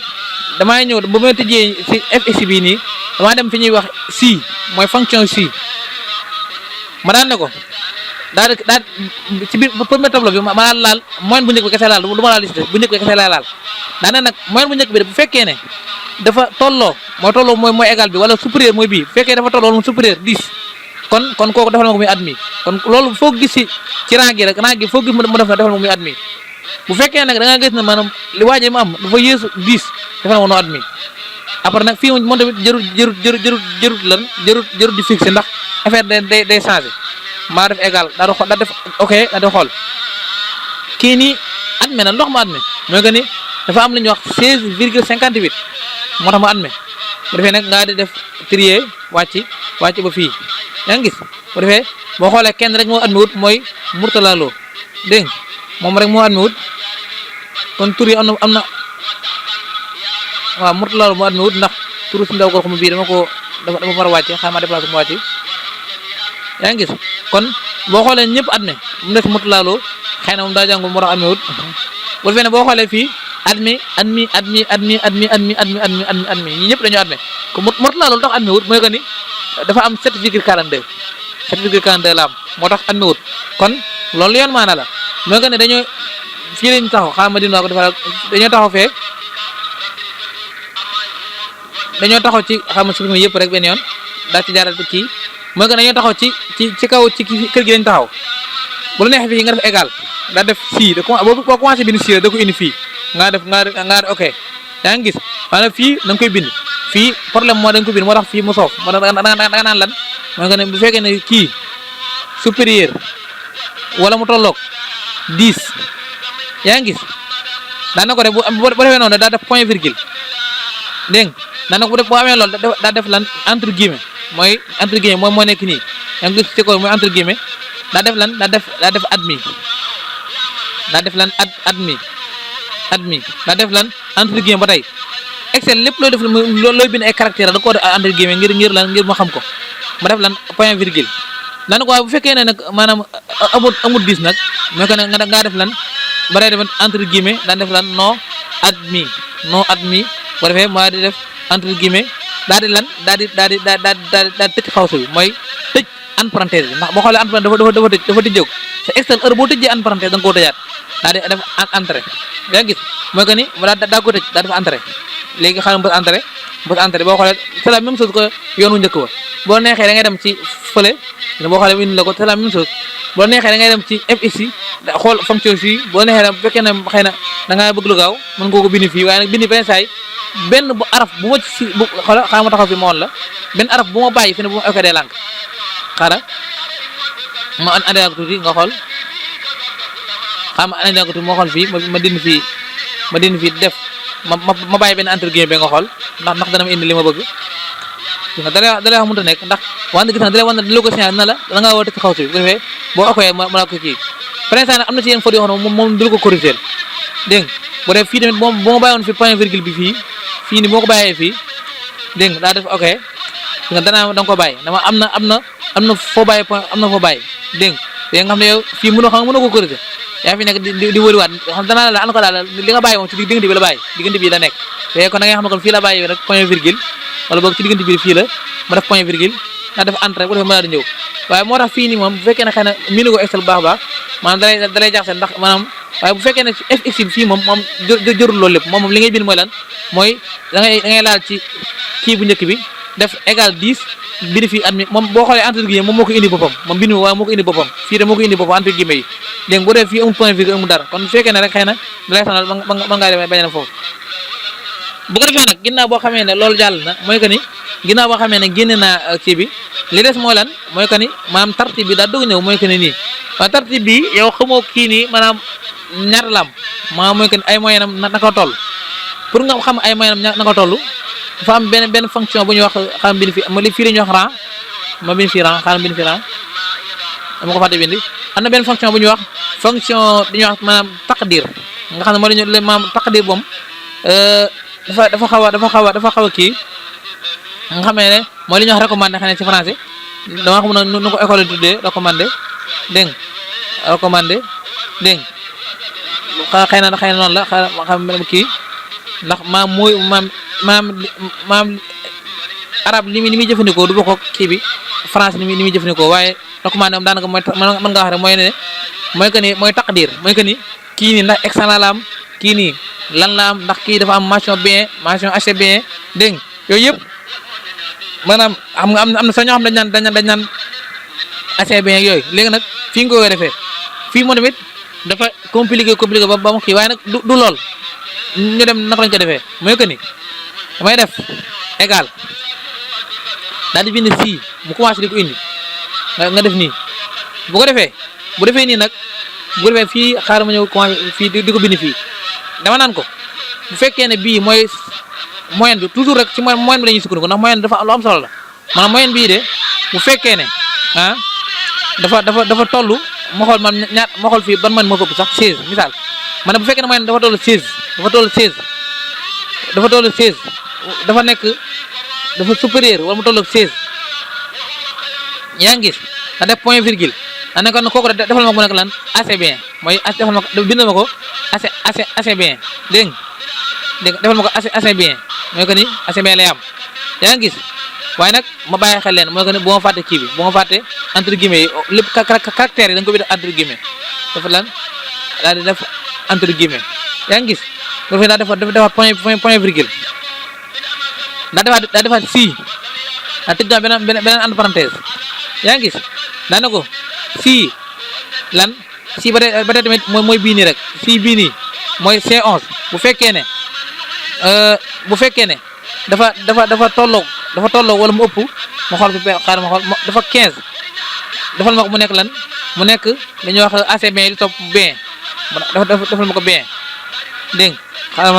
damay ñëw ba ma tëjee si fx bii nii damaa dem fi ñuy wax si mooy fonction si ma daan ne ko daal ci biir premier tableau bi ma laal moyenne bu njëkk bi kese laal du ma laal liste bu njëkk bi kese laal daa ne nag moyenne bu njëkk bi bu fekkee ne dafa tolloo mooy égal bi wala supérieur mooy bii bu fekkee dafa tolloo moom supérieur 10 kon kooku defal ma ko muy admis kon loolu foo gis ci rang gi rek rang gi foo gis mu def na defal ma ko muy admis bu fekkee nag da nga gis ne maanaam li waajee ma am dafa yéesu 10 defal ma ko non admis après nag fii moom tamit jarut di fixé ndax affaire day changé maa def égal daa def ok daa di xool kii nii admis na ndox ma admis mooy que ni dafa am lu ñuy wax 16,58 moo tax ma admis bu defee nag ngaa di def trier wàcc ba fii yaa ngi gis bu defee boo xoolee kenn rek moo admis wut mooy Mourtala Lo dégg moom rek moo admis wut kon tur yi am na waaw Mourtala Lo moo admis wut ndax turu si ndaw ko xam bii dama war a wàcce xaaral ma déplacé mu wàcc yaa ngi gis kon boo xoolee ñëpp admis mu des Mourtala Lo xëy na moom daa jàngul moo tax admis wut bu defee ne boo xoolee fii admis ñi ñëpp dañoo admis ko Mourtala Lo tax admis wut mooy que ni dafa am 7,42 la am moo tax admis wut kon loolu yoon maana la mooy que ne dañoo fii lañ taxaw xaaral ma dinaa ko defal dañoo taxaw fee dañoo taxaw ci xam nga supprimer yëpp rek benn yoon daa ci jaaral kii mooy que dañoo taxaw ci kaw ci kër gi lañ taxaw bu la neexee fii nga def égal daa def fii boo commencé bind si da ko indi fii nga def ok yaa ngi gis maanaam fii da nga koy bind fii problème moo da nga koy bind moo tax fii mu soof moo tax da nga naan lan mooy que ne bu fekkee ne kii supérieur wala mu tolloog 10 yaa ngi gis daan na ko def bu defee noonu daa def point virgule dégg nga daan na ko boo amee loolu daa def lan entre guillemets mooy moo nekk nii yaa ngi gis ci kaw mooy entre guillemets daa def lan daa def admis daa def lan admis daa def lan entre guillemets ba tey Excel lépp looy def looy bind ay caractères da ko def entre guillemets ngir ma xam ko ma def lan point virgule daan na ko waaye bu fekkee ne nag maanaam amul 10 nag mooy que ne nga def lan ba tey def entre guillemets daan def lan non admis bu defee maa di def entre guillemets daal di tëj xawsa bi mooy tëj entre parenthèse bi ndax boo xoolee entre parenthèse dafa tëjee te Excel heure boo tëjee entre parenthèse da nga koo tëjaat daa di def entrée yaa ngi gis mooy que ni daa ko tëj daa def entrée léegi xaaral mbës entrée boo xoolee c'est la même chose que yoonu njëkk ba boo neexee da ngay dem ci fële boo xoolee indi la ko c'est la même chose boo neexee da ngay dem ci fx yi xool fonction fii boo neexee bu fekkee ne xëy na da ngaa bëgg lu gaaw mën nga ko bind fii waaye nag bind benn saay benn bu araf bu ma ci bu xoola xaaral ma taxaw fi ma woon la benn araf bu ma bàyyi fi ne bu ma okkee lànk xaaral ma andi ko tuuti nga xool xam ma andi ko tuuti moo xool fii ma dindi fii def ma bàyyi benn entre guillemets nga xool ndax dana ma indi li ma bëgg nga dalay wax mënut a nekk ndax wante gis na dalay wan na ko signal na la da ngaa war a tëj xaw si bu defee boo okkee ma la ko kii par exemple am na ci yenn fautes yoo xam ne moom du ko corriger dégg nga bu dee fii tamit moom boo ma bàyyoon fi point virgule bi fii ni boo ko bàyyee fii dégg nga daa def ok nga danaa da nga ko bàyyi dama am na foo bàyyi point am na foo bàyyi dégg nga xam ne yow fii mënoo ko corriger yaa fi nekk di wëriwaat xam danaa la an ko daal li nga bàyyi moom ci diggante bi la bàyyi diggante bi la nekk te kon da ngay xam ne kon fii la bàyyi rek point virgule wala boog ci diggante bi fii la ma def point virgule naa def entrée bu defee ma daal di ñëw waaye moo tax fii nii moom bu fekkee ne xëy na miinu ko Excel bu baax maanaam dalay jaxase ndax maanaam waaye bu fekkee ne fx bi fii moom jërul loolu lépp moom li ngay bind mooy lan mooy da ngay laal ci kii bu njëkk bi def égal 10 bind fii admis moom boo xoolee entre guillemets moom moo ko indi boppam moom bind waaye moo ko indi boppam fii de moo ko indi boppam entre guillemets yi dégg nga boo dee fii amul point virgule amul dara kon bu fekkee ne rek xëy na dalay sonal mën ngaa demee bañ a foofu bu ko defee nag ginnaaw boo xamee ne loolu jàll na mooy que ni ginnaaw boo xamee ne génne naa kii bi li des mooy lan mooy que ni maanaam tartib bi daa dugg ñëw mooy que ni nii waaye tartib bi yow xamoo kii nii maanaam ñaata la am maanaam mooy que ni ay moyen am naka toll pour nga xam ay moyen am naka toll dafa am benn fonction bu ñuy wax xam bind fi ma li fii la ñuy wax rang ma bind fii rang xaaral bind fii rang dama ko fàtte bindi am na benn fonction bu ñuy wax fonction dañuy wax maanaam taqdir nga xam ne moo la ñu maanaam taqdir boom dafa xaw a kii nga xamee ne mooy li ñuy wax recommandé xam ne ci français dama xam ne nu ko école tuddee recommandé dégg nga recommandé dégg nga xëy na noonu la xam kii ndax maam arab li muy jëfandikoo du bokk ak kii bi français ni muy jëfandikoo waaye recommandé moom daanaka mooy mën nga wax rek mooy ne mooy que ni mooy taqdir mooy que ni kii nii ndax excellent la am kii nii lan la am ndax kii dafa am mention bien mention assez bien dégg nga yooyu yëpp maanaam xam nga am na sax ñoo xam dañ naan assez bien yooyu léegi nag fii nga koy defee fii moo tamit dafa compliqué ba mu kii waaye nag du lool ñu dem naka lañ ko defee mooy que ni damay def égal daal di bind si mu commencé di ko indi nga def nii bu ko defee nii nag bu defee fii xaaral ma ñëw commencé fii di ko bind fii dama naan ko bu fekkee ne bii mooy moyenne bi toujours rek ci moyenne bi la ñuy sukkandiku ndax moyenne dafa lu am solo la maanaam moyenne bii de bu fekkee ne dafa toll ma xool man ñaar ma xool fii ban moyenne moo ëpp sax 16 misaal ma ne bu fekkee ne moyenne dafa toll 16 dafa nekk dafa supérieur wala mu toll ak 16 yaa ngi gis da def point virgule da nekk kon kooku defal ma ko mu nekk lan assez bien mooy defal ma ko bindal ma ko assez bien dégg nga defal ma ko assez bien mooy que ni assez bien lay am yaa ngi gis waaye nag ma bàyyi xel leen mooy que ni bu ma fàtte kii bi bu ma fàtte entre guillemets yi lépp caractère yi da nga ko bind entre guillemets dafa lan daal di def entre guillemets yaa ngi gis bu fekkee daa defaat point virgule daa defaat si daa tëj beneen entre parenthèse yaa ngi gis daa ne ko si lan si ba tey tamit mooy bii nii rek si bii nii mooy C11 bu fekkee ne dafa tolloog wala mu ëpp ma xool fi xaaral ma xool dafa 15 defal ma ko mu nekk lan mu nekk dañuy wax assez bien di topp bien defal ma ko bien dégg nga xaaral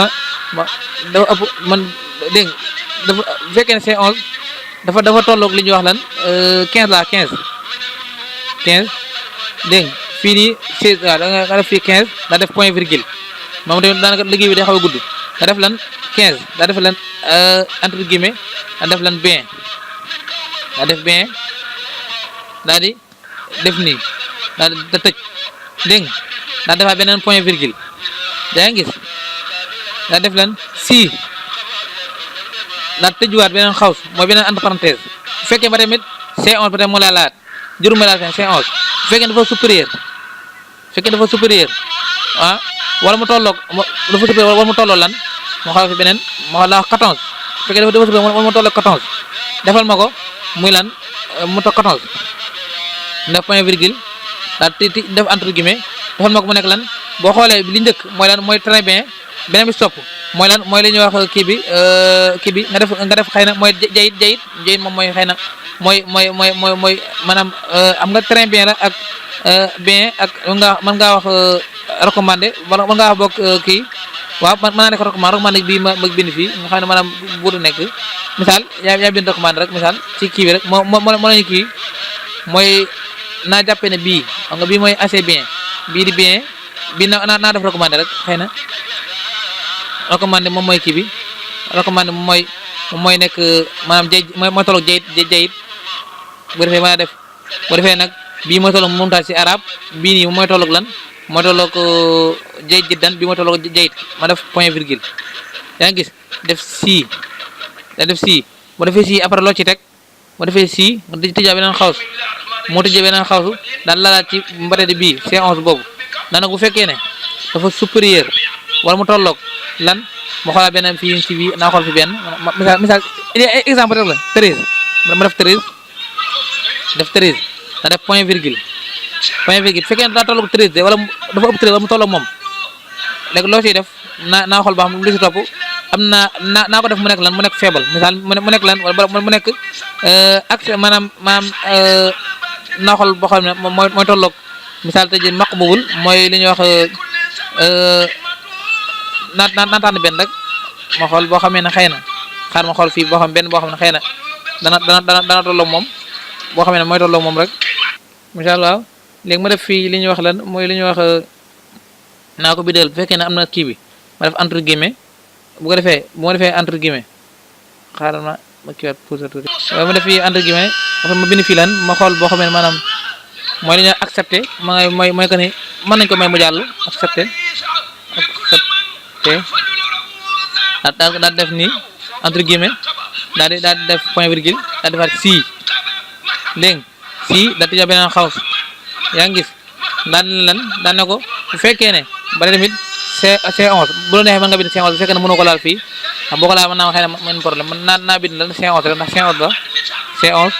ma dafa ëpp man dégg nga dafa bu fekkee ne C11 dafa tolloog li ñuy wax lan 15 la 15 dégg nga fii nii 16 waaw da nga def fii 15 daa def point virgule moom tamit daanaka liggéey bi day xaw a gudd nga def lan 15 daa def lan entre guillemets daa def lan bien daa def bien daal di def nii daal di tëj dégg nga daa defaat beneen point virgule yaa ngi gis daa def lan si daa tëjuwaat beneen xaws mooy beneen entre parenthèse bu fekkee ba tamit C11 peut-être moo laa laat juróom benn laal c'est 11 bu fekkee dafa supérieur ah wala mu tolloog dafa supérieur wala mu tolloo lan moo xool fi beneen moo xool la 14 bu fekkee dafa supérieur wala mu tolloog 14 defal ma ko muy lan mu toog 14 def point virgule daal ti def entre guillemets defal ma ko mu nekk lan boo xoolee li njëkk mooy lan mooy très bien beneen bi si topp mooy lan mooy li ñuy wax kii bi nga def xëy na mooy jayit moom mooy xëy na mooy maanaam am nga très bien la ak bien ak mën ngaa wax recommandé wala mën ngaa wax boog kii waaw mën naa nekk recommandé bii ma bind fii nga xam ne maanaam buutu nekk misaal yaa bind recommandé rek misaal ci kii bi rek moo lañu kii mooy naa jàppee ne bii xam nga bii mooy assez bien bii di bien bii naa def recommandé rek xëy na recommandé moom mooy kii bi recommandé moom mooy nekk maanaam mooy tolloog jayit bu defee mën a def bu defee nag bii mooy tolloog montage ci arab bii nii mooy tolloog lan mooy tolloog jayit jiddan bii mooy tolloog jayit ma def point virgule yaa ngi gis def sii da def sii bu defee sii après loo ci teg bu defee sii nga tëjaa beneen xawsu moo tëjee beneen xawsu daal laalaat ci mbatadi bii C11 boobu daanaka bu fekkee ne dafa supérieur wala mu tolloog lan ma xoolaat beneen fii ci bii naa xool fi benn misaal exemple rek la 13 ma def 13 da def point virgule fekkee daa tolloog 13 de wala dafa ëpp 13 wala mu tolloog moom léegi loo ciy def naa xool ba xam lu ci topp am naa ko def mu nekk lan mu nekk faible misaal mu nekk lan wala mu nekk ak maanaam naa xool boo xam ne mooy tolloog misaal tey jii maqbul mooy li ñuy wax naa tànn benn rek ma xool boo xamee ne xëy na xaar ma xool fii boo xam benn boo xam ne xëy na dana tolloog moom boo xamee ne mooy tolloog moom rek misaal waaw léegi ma def fii li ñuy wax lan mooy li ñuy wax naa ko bideel bu fekkee ne am na kii bi ma def entre guillemets bu ko defee bu ma defee entre guillemets xaaral ma kiiwaat pousse tuuti waaye ma def fii entre guillemets ma bind fii lan ma xool boo xamee ne maanaam mooy li ñuy accepté mooy que ni mën nañ ko may mu jàll accepté daal def nii entre guillemets daal di def point virgule daal defaat sii dégg sii daal di jox beneen xaws yaa ngi gis daan ne ko bu fekkee ne ba tamit C11 bu la neexee mën nga bind C11 bu fekkee ne mënoo ko laal fii boo ko laal mën naa xëy na mën problème mën naa bind lan C11 rek ndax C11 la C11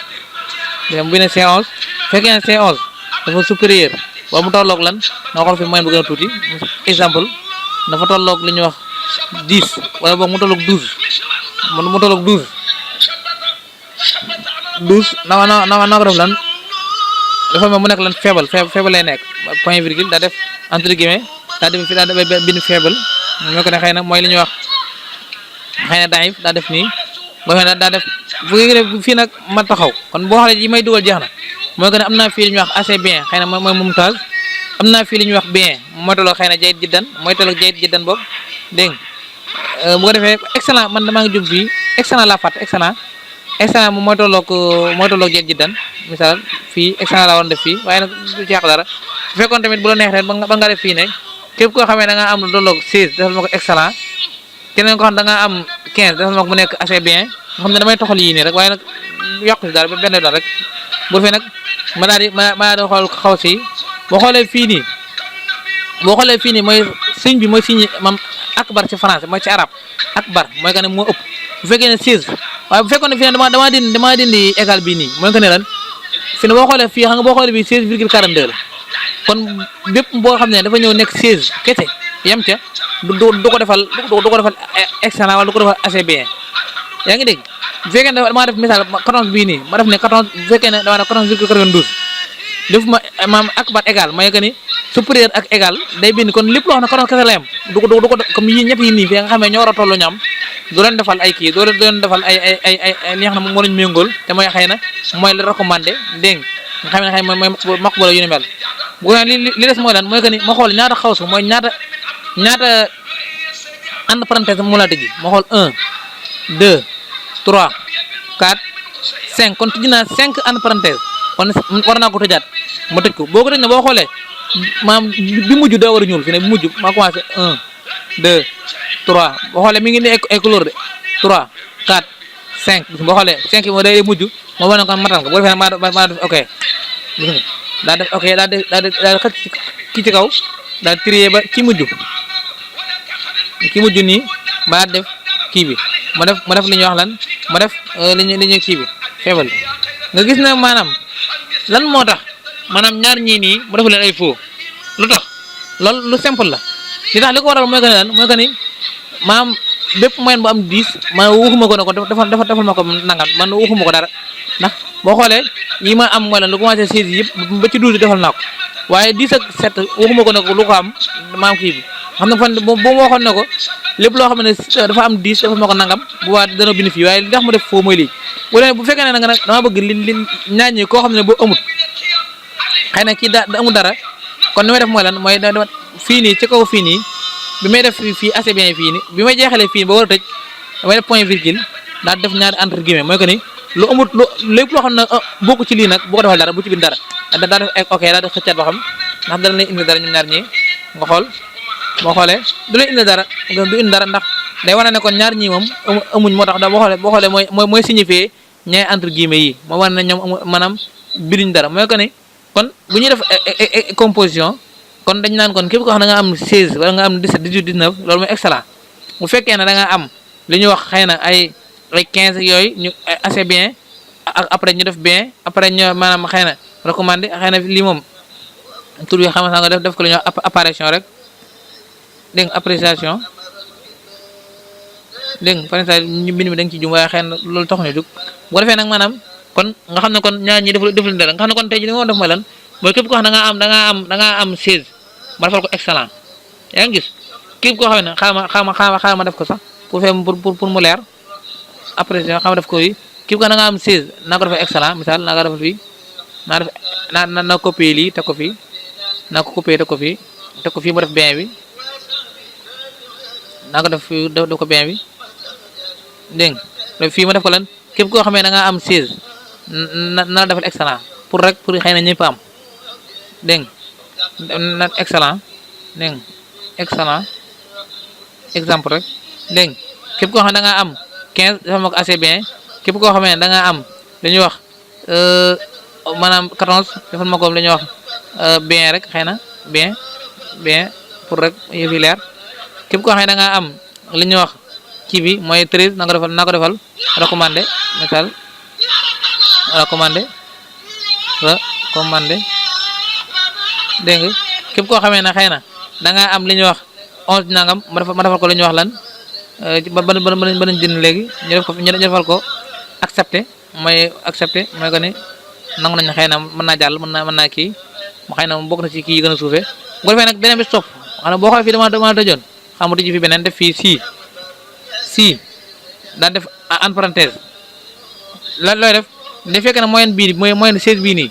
bu bindee C11 bu fekkee ne C11 dafa supérieur wala mu tolloog lan nga xool fi moyen bu gën a tuuti exemple dafa tolloog li ñuy wax 10 wala boog mu tolloog 12 mu tolloog 12 na ko def lan dafa mel mu nekk lan faible lay nekk point virgule daa def entre guillemets daa def bind faible moo ko ne xëy na mooy li ñuy wax xëy na daif daa def nii boo xam ne daa def fii nag ma taxaw kon boo xoolee yi may dugal jeex na mooy que ne am naa fii li ñuy wax assez bien xëy na mooy mumtaz am naa fii li ñuy wax bien mooy tolloog xëy na jayit jiddan boobu dégg nga bu ko defee excellent man damaa ngi jub fii excellent laa fàtte excellent moom mooy tolloog jayit jiddan misaal fii excellent laa waroon def fii waaye nag du ci yàq dara bu fekkoon tamit bu la neex rek ba nga def fii ne képp koo xamee da ngaa am lu tolloog 16 defal ma ko excellent keneen ko xam da ngaa am 15 defal ma ko mu nekk assez bien nga xam ne damay toxal yii nii rek waaye nag yàqu si dara ba benn dara rek bu defee nag ma daal di xool xaw si boo xoolee fii nii mooy signe bi mooy signe mam akbar ci français mooy ci arab akbar mooy que ne moo ëpp bu fekkee ne 16 waaye bu fekkoon ne fii ne damaa dindi égal bii nii mooy que ne lan fi ne boo xoolee fii xam nga boo xoolee bii 16 virgule 42 la kon bépp boo xam ne dafa ñëw nekk 16 kese yem ca du ko defal excellent wala du ko defal assez bien yaa ngi dégg bu fekkee ne damaa def misaal 14 bii nii ma def ne 14 bu fekkee ne damaa def 14 virgule 92 def ma maam akbar égal mooy que ni supérieur ak égal day bind kon lépp loo xam ne 14 kese la yem du ko comme yii ñett yi nii fi nga xam ne ñoo war a tolloo ñoom du leen defal ay kii doo leen defal ay li nga xam ne moo lañu méngool te mooy xëy na mooy la recommandé dégg nga xam ne xëy mooy maqbula yu ni mel bu ko li des mooy lan mooy que ni ma xool ñaata xawsu mooy ñaata entre parenthèse mu la tëjji ma xool 1 2 3 4 5 kon tëj naa 5 entre parenthèse kon war naa ko tëjaat ma tëj ko boo ko tëj na boo xoolee maam bi mujj daa war a ñuul fi ne bi mujj maa commencé 1 2 3 boo xoolee mi ngi ni ay couleur de 3 4 5 boo xoolee 5 moo day mujj moo wane kon matal nga boo defee maa def ok gis nga daa def ok daa xëcc ki ci kaw daa trier ba ki mujj nii ba def kii bi mu def li ñuy wax lan mu def li ñuy kii bi feebal nga gis na maanaam lan moo tax maanaam ñaar ñii nii mu def leen ay faux lu tax loolu lu simple la li tax li ko waral mooy que ne lan mooy que ni maanaam bépp moyen bu am 10 man waxuma ko ne ko defal ma ko nangam man waxuma ko dara ndax boo xoolee yi ma am mooy lan lu commencé 16 yëpp ba ci 12 defal naa ko waaye 10 ak 7 waxuma ko ne ko lu ko am maam kii bi xam ne fan boo ma waxoon ne ko lépp loo xam ne dafa am 10 defal ma ko nangam bu waa dana bind fii waaye li tax mu def foo mooy lii bu fekkee ne nag dama bëgg li ñaañi koo xam ne boo amut xëy na kii da amul dara kon ni may def mooy lan mooy fii nii ci kaw fii nii bi may def fii assez bien fii nii bi may jeexalee fii ba war a tëj damay def point virgule daal def ñaari entre guillemets mooy que ni lu amut lu lépp loo xam ne bokk ci lii nag boo ko defal dara bu ci bind dara daa def ok daa def xëccaat ba xam ndax dana lay indi dara ñoom ñaar ñi nga xool boo xoolee du lay indi dara du indi dara ndax day wane ne kon ñaar ñii moom amuñ moo tax da boo xoolee mooy signifié ñaari entre guillemets yi moo wane ne ñoom amu maanaam binduñ dara mooy que ni kon bu ñuy def composition kon dañ naan kon képp koo xam ne da nga am 16 wala nga am 17 18 19 loolu mooy excellent bu fekkee ne da nga am li ñuy wax xëy na ay 15 yooyu ñu assez bien ak après ñu def bien après ñu maanaam xëy na recommandé xëy na lii moom tur yi xam nga def ko li ñuy wax apparition rek dégg nga appréciation dégg nga par exemple ñu bind mi da nga ci jum waaye xëy na loolu tax ñu jóg bu ko defee nag maanaam kon nga xam ne kon ñaar ñi def leen dara nga xam ne kon tey ji li nga def mooy lan mooy képp koo xam ne da nga am 16 ma defal ko excellent yaa ngi gis képp koo xam ne xaaral ma def ko sax pour mu leer après xam def ko yi képp koo xam ne da nga am 16 naa ko defal excellent misaal naa ko defal fii naa copier lii teg ko fii naa ko copier teg ko fii mu def bien bi naa ko def fii def ko bien bi dégg nga fii ma def ko lan képp koo xam ne da nga am 16 na la defal excellent pour xëy na ñëpp am dégg nga excellent dégg nga excellent exemple rek dégg nga képp koo xam ne da nga am 15 defal ma ko assez bien képp koo xam ne da nga am li ñuy wax maanaam 14 defal ma ko li ñuy wax bien rek xëy na bien pour rek yëf yi leer képp koo xam ne da nga am li ñuy wax kii bi mooy 13 naa ko defal recommandé métal recommandé dégg nga képp koo xamee ne xëy na da nga am li ñuy wax 11 nangam ma defal ko li ñuy wax lan ba nañ jënd léegi ñu defal ko accepté mooy que ni nangu nañ xëy na mën naa jàll mën naa kii xëy na bokk na ci kii yi gën a suufee bu ko defee nag beneen bi stop xam ne boo xoolee fii dama tëjoon xam nga tëj fi beneen def fii si daal def en parenthèse looy def da fekk na moyenne bii mooy moyenne 16 bii nii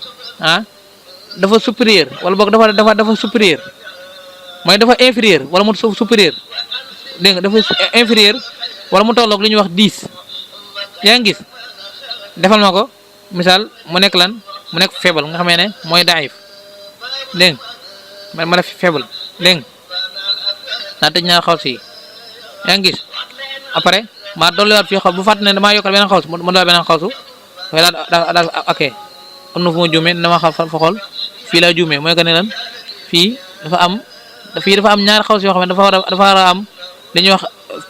dafa supérieur wala boog dafa supérieur mooy dafa inférieur wala mu supérieur dégg nga dafa inférieur wala mu tolloog li ñuy wax 10 yaa ngi gis defal ma ko misaal mu nekk lan mu nekk faible nga xamee ne mooy daif dégg nga ma def faible dégg nga naa tëj ñaar xaw si yaa ngi gis après maa dolliwaat fii xaw bu fàtte ne damaa yokkal beneen xawsu ma dolliwaat beneen xawsu waaye daal ok am na fu ma juumee dama fa xool fii laa juumee mooy que ne lan fii dafa am ñaari xawsu yoo xam ne dafa war a am li ñuy wax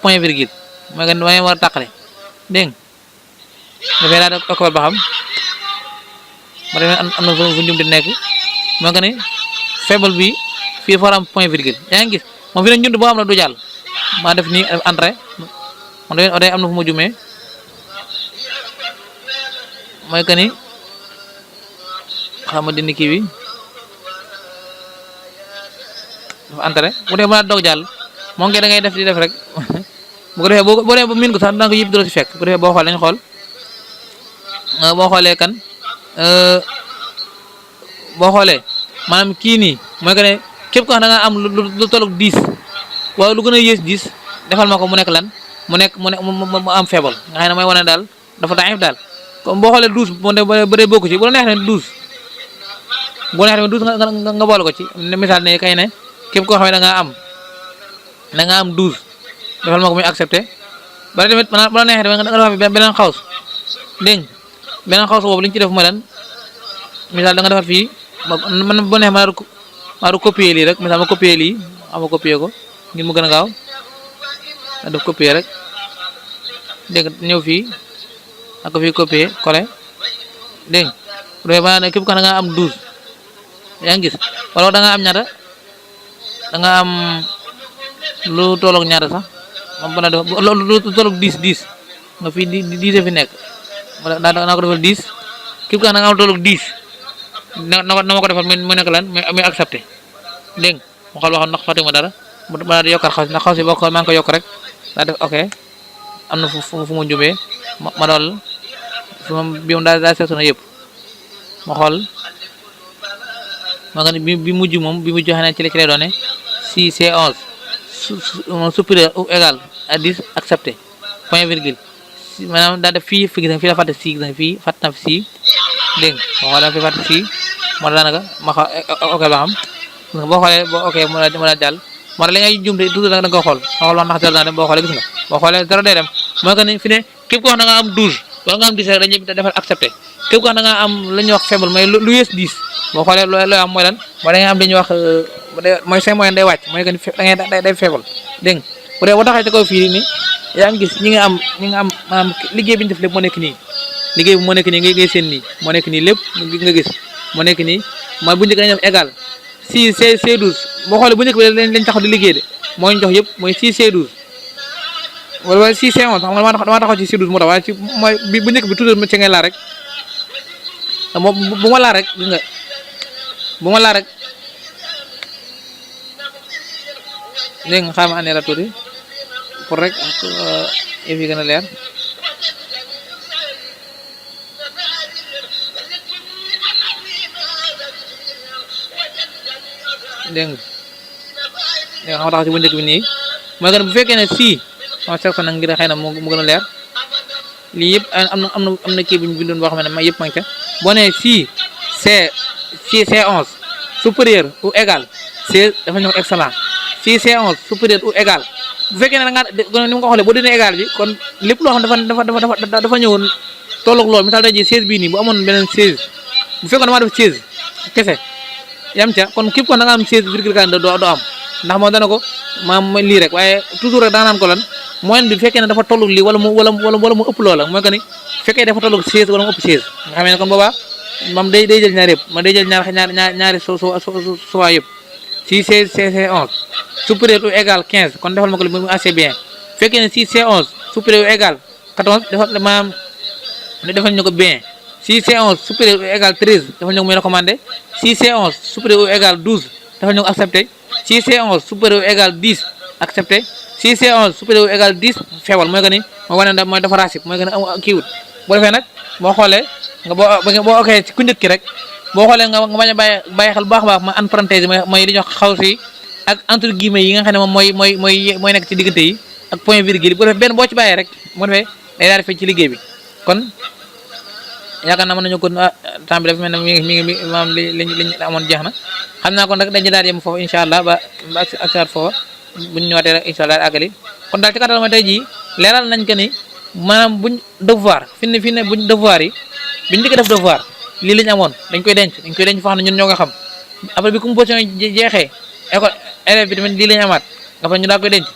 point virgule mooy que ne war a tàqale dégg nga dafay daal di okkabal ba xam ma demee am na fu njum di nekk mooy que ne faible bi fii dafa war a am point virgule yaa ngi gis moom fi ne njumte boo xam ne du jàll maa def nii def entrée man day am na fu ma jumee mooy que ni xam nga dindi kii bi dafa entrée bu dee mën a doog jàll moo ngi da ngay def di def rek bu ko defee boo dee ba miin ko sax danga ko yëpp doo si fekk bu ko defee boo xool dañu xool boo xoolee kan boo xoolee maanaam kii nii mooy que ne képp ko xam da nga am lu tolloog 10 waaye lu gën a yées 10 defal ma ko mu nekk lan mu am faible nga xam ne mooy wane daal dafa daif daal comme boo xoolee 12 moo ba dee bokku ci bu la neex ne 12 bu la neex ne 12 nga boole ko ci misaal ne kay ne képp koo xam ne da nga am 12 defal ma ko muy accepté ba tamit bu la neexee da nga defal beneen xaws dégg nga beneen xaws boobu li ñu ci def mooy lan misaal da nga defar fii man bu neex ma copier lii rek misaal ma copier lii ama copier ko ngir mu gën a gaaw nga def copier rek dégg nga ñëw fii ak ko fii copier coller dégg nga bu dee képp ko da nga am 12 yaa ngi gis wala da nga am ñaata da nga am lu tolloog ñaata sax moom bana def lu tolloog 10 nga fii 10 fi nekk naa ko defal 10 képp ko da nga am tolloog 10 na ma ko defal mu nekk lan muy accepté dégg nga mu xool waxoon ndax fàtte ma dara mu daal di yokkal xaw si ndax xaw si boo ko maa ngi ko yokk rek daa def ok am na fu mu jubee ma dool fi moom bi moom daa seetlu na yëpp ma xool ma nga ne bi mujj moom bi mujj xanaa ci lay doone si c'est 11 supérieur ou égal à 10 accepté point virgule maanaam daa def fii fii la fàtte si fii fàtte na fi si dégg nga ma xool fi fàtte si moo daanaka ma xa ok ba xam boo xoolee boo ok mu daal jàll moo tax li ngay jumte toujours da nga ko xool ma xool wax ndax zéro naa dem boo xoolee gis nga boo xoolee zéro day dem mooy que ni fi ne képp ko wax da nga am 12 wala nga am 10 rek dañuy defal accepté képp ko wax da nga am la ñuy wax faible mooy lu yées 10 boo xoolee looy am mooy lan mooy da ngay am li ñuy wax mooy seen moyen day wàcc mooy que ni da ngay day faible dégg nga bu dee boo taxee ci kaw fii ni yaa ngi gis ñi nga am maanaam liggéey bi ñu def lépp moo nekk nii liggéey bi moo nekk nii ngay seen nii moo nekk nii lépp nga gis moo nekk nii mooy bu njëkk dañuy def égal 6 C12 boo xoolee bu njëkk bi lañ taxaw di liggéey de moo ñu jox yëpp mooy 6 C12 wala 6 C11 xam nga dama taxaw ci C12 moo tax waaye ci mooy bi bu njëkk bi toujours ci ngay laa rek bu ma laa rek gis nga bu ma laa rek dégg nga xaaral ma àndee la tuuti pour rek yëf yi gën a leer dégg nga xam nga taxaw ci bu njëkk bi nii mooy que bu fekkee ne si ma seet ko nag ngir xëy na mu gën a leer lii yëpp am na kii bu ñu bindoon boo xam ne ma yëpp ma ngi ca boo nee si c'est 11 supérieur ou égal c'est dafa ñëw excellent si c'est 11 supérieur ou égal bu fekkee ne da ngaa ni ma ko xoolee boo dee égal bi kon lépp loo xam ne dafa ñëwoon tolloog loolu misaal tey jii 16 bii nii bu amoon beneen 16 bu fekkoon damaa def 16 kese yam ca kon képp kon da nga am 16 virgule 42 doo am ndax moom dana ko maam lii rek waaye toujours rek da nga naan ko lan moyenne bi fekkee ne dafa tollu lii wala mu ëpp loola mooy que ni fekkee dafa tollu 16 wala mu ëpp 16 nga xamee ne kon boobaa moom day jël ñaar yëpp ma day jël ñaari soit yëpp si c'est 11 supérieur ou égal 15 kon defal ma ko li mu assez bien fekkee ne si c'est 11 supérieur ou égal 14 defal maam defal ñu ko bien si c'est 11 supérieur ou égal 13 defal ñu ko muy recommandé si c'est 11 supérieur ou égal 12 defal ñu ko accepté si c'est 11 supérieur ou égal 10 accepté si c'est 11 supérieur ou égal 10 feewal mooy que ni mooy wane ne mooy dafa rasib mooy que ni kii wut boo defee nag boo xoolee nga boo ok ci ku njëkk ki rek boo xoolee nga bañ a bàyyi xel bu baax a baax ma en parenthèse mooy li ñuy wax xaw si ak entre guillemets yi nga xam ne moom mooy nekk ci diggante yi ak point virgule yi bu defee benn boo ci bàyyee rek moo defee day daal di feeñ ci liggéey bi kon yaakaar naa mën nañu ko temps bi dafa mel ne mi ngi maam li amoon jeex na xam naa kon rek dañu daal di yem foofu incha allah ba ak foofa bu ñu ñëwaatee rek incha allah àggali kon daal ci kattan ma tey jii leeral nañ que ni maanaam buñ devoir fi ne buñ devoir yi biñ njëkk def devoir lii lañ amoon dañ koy denc foo xam ne ñun ñoo nga xam après bi composition jeexee école élève bi tamit lii lañ amaat après ñu daal koy denc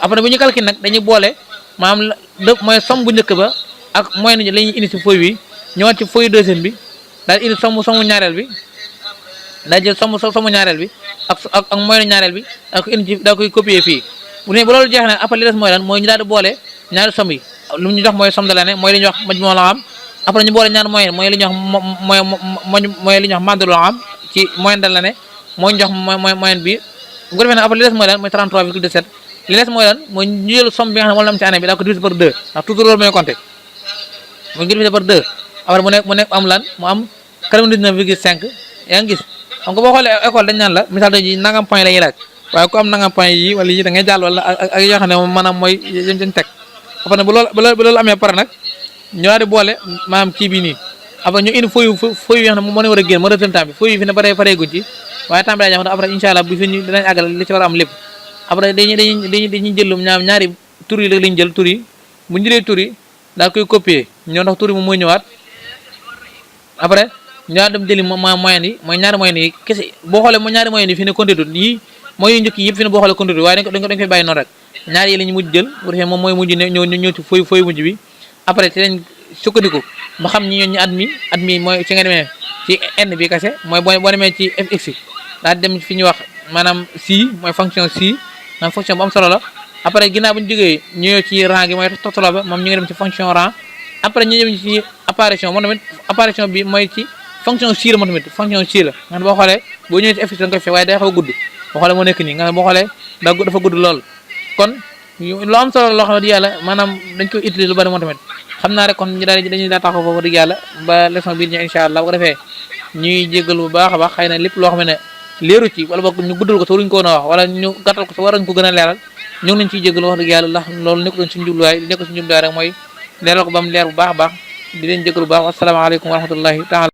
après bu ñu calcul nag dañuy boole maanaam mooy somme bu njëkk ba ak moyenne la ñuy indi si feuille bi ñëwaat ci feuille deuxième bi daal indi somme ñaareel bi daal jël somme ñaareel bi ak moyenne ñaareel bi ak indi daa koy copier fii bu loolu jeex na après li des mooy lan mooy ñu daal di boole ñaari somme yi lu ñu jox mooy somme de l'année mooy li ñuy wax majmu la am après ñu boole ñaar moyenne mooy li ñuy wax mooy li ñuy wax maddu la am ci moyenne de l'année mooy ñu jox moyenne bi bu ko defee nag après li des mooy lan mooy 33,17 li des mooy lan mooy ñu jël somme bi nga xam ne moom la am ci année bi daa ko diviser par 2 ndax toujours loolu mooy compter mooy diviser par 2 après mu nekk am lan mu am 99,5 yaa ngi gis xam nga boo xoolee école dañ naan la misaal tey ji nangam point la ñuy laaj waaye ku am nangam point yi wala yi da ngay jàll wala ak yoo xam ne moom maanaam mooy yëm dañ teg après nag bu loolu amee pare nag ñu daal di boole maanaam kii bi nii après ñu indi feuille yi nga xam ne moo ne war a génn moo résultat bi feuille yi fi ne paree guñ ci waaye temps bi daa jax après incha allah bu fi ñu dinañ àggal li ci war a am lépp après dañuy jëlum ñaari tur yi lañ jël tur yi bu ñu jëlee tur yi daal koy copier ñoo ndax tur yi moom mooy ñëwaat après ñu daal dem jëli moyen yi mooy ñaari moyen yi kese boo xoolee mooy ñaari moyen yi fi ne compté yi mooy yu njëkk yi yëpp fi ne boo xoolee compté waaye dañ koy bàyyi noonu rek ñaari yi la ñu mujj jël bu defee moom mooy mujj ne ñëw ci fooy mujj bi après ci lañ sukkandiku ba xam ñi ñoon ñu at mi mooy ci nga demee ci n bi kese mooy boo demee ci fx daal dem fi ñuy wax maanaam si mooy fonction si maanaam fonction bu am solo la après ginnaaw bu ñu jógee ñëw ci rang gi mooy totolo ba moom ñu ngi dem ci fonction rang après ñu dem ci apparition moom tamit apparition bi mooy ci fonction si la moom tamit fonction si la nga xam boo xoolee boo ñëwee ci fx da nga koy fekk waaye day xaw a gudd boo xoolee moo nekk nii nga xam boo xoolee dafa gudd lool kon lu am solo loo xam ne di yàlla maanaam dañ koy utiliser lu bari moom tamit xam naa rek kon ñu dañuy daa taxaw foofu dëgg yàlla ba leçon bii ñëw incha allah bu ko defee ñuy jéggal bu baax a baax xëy na lépp loo xam ne leeru ci wala boog ñu guddal ko te waruñu ko woon a wax wala ñu gàttal ko te waruñu ko gën a leeral ñu ngi leen ciy jéggal wax dëgg yàlla ndax loolu nekk doon suñu jubluwaay li nekk suñu jubluwaay rek mooy leeral ko ba mu leer bu baax a baax di leen jéggal bu baax asalaamaaleykum wa rahmatullahi taala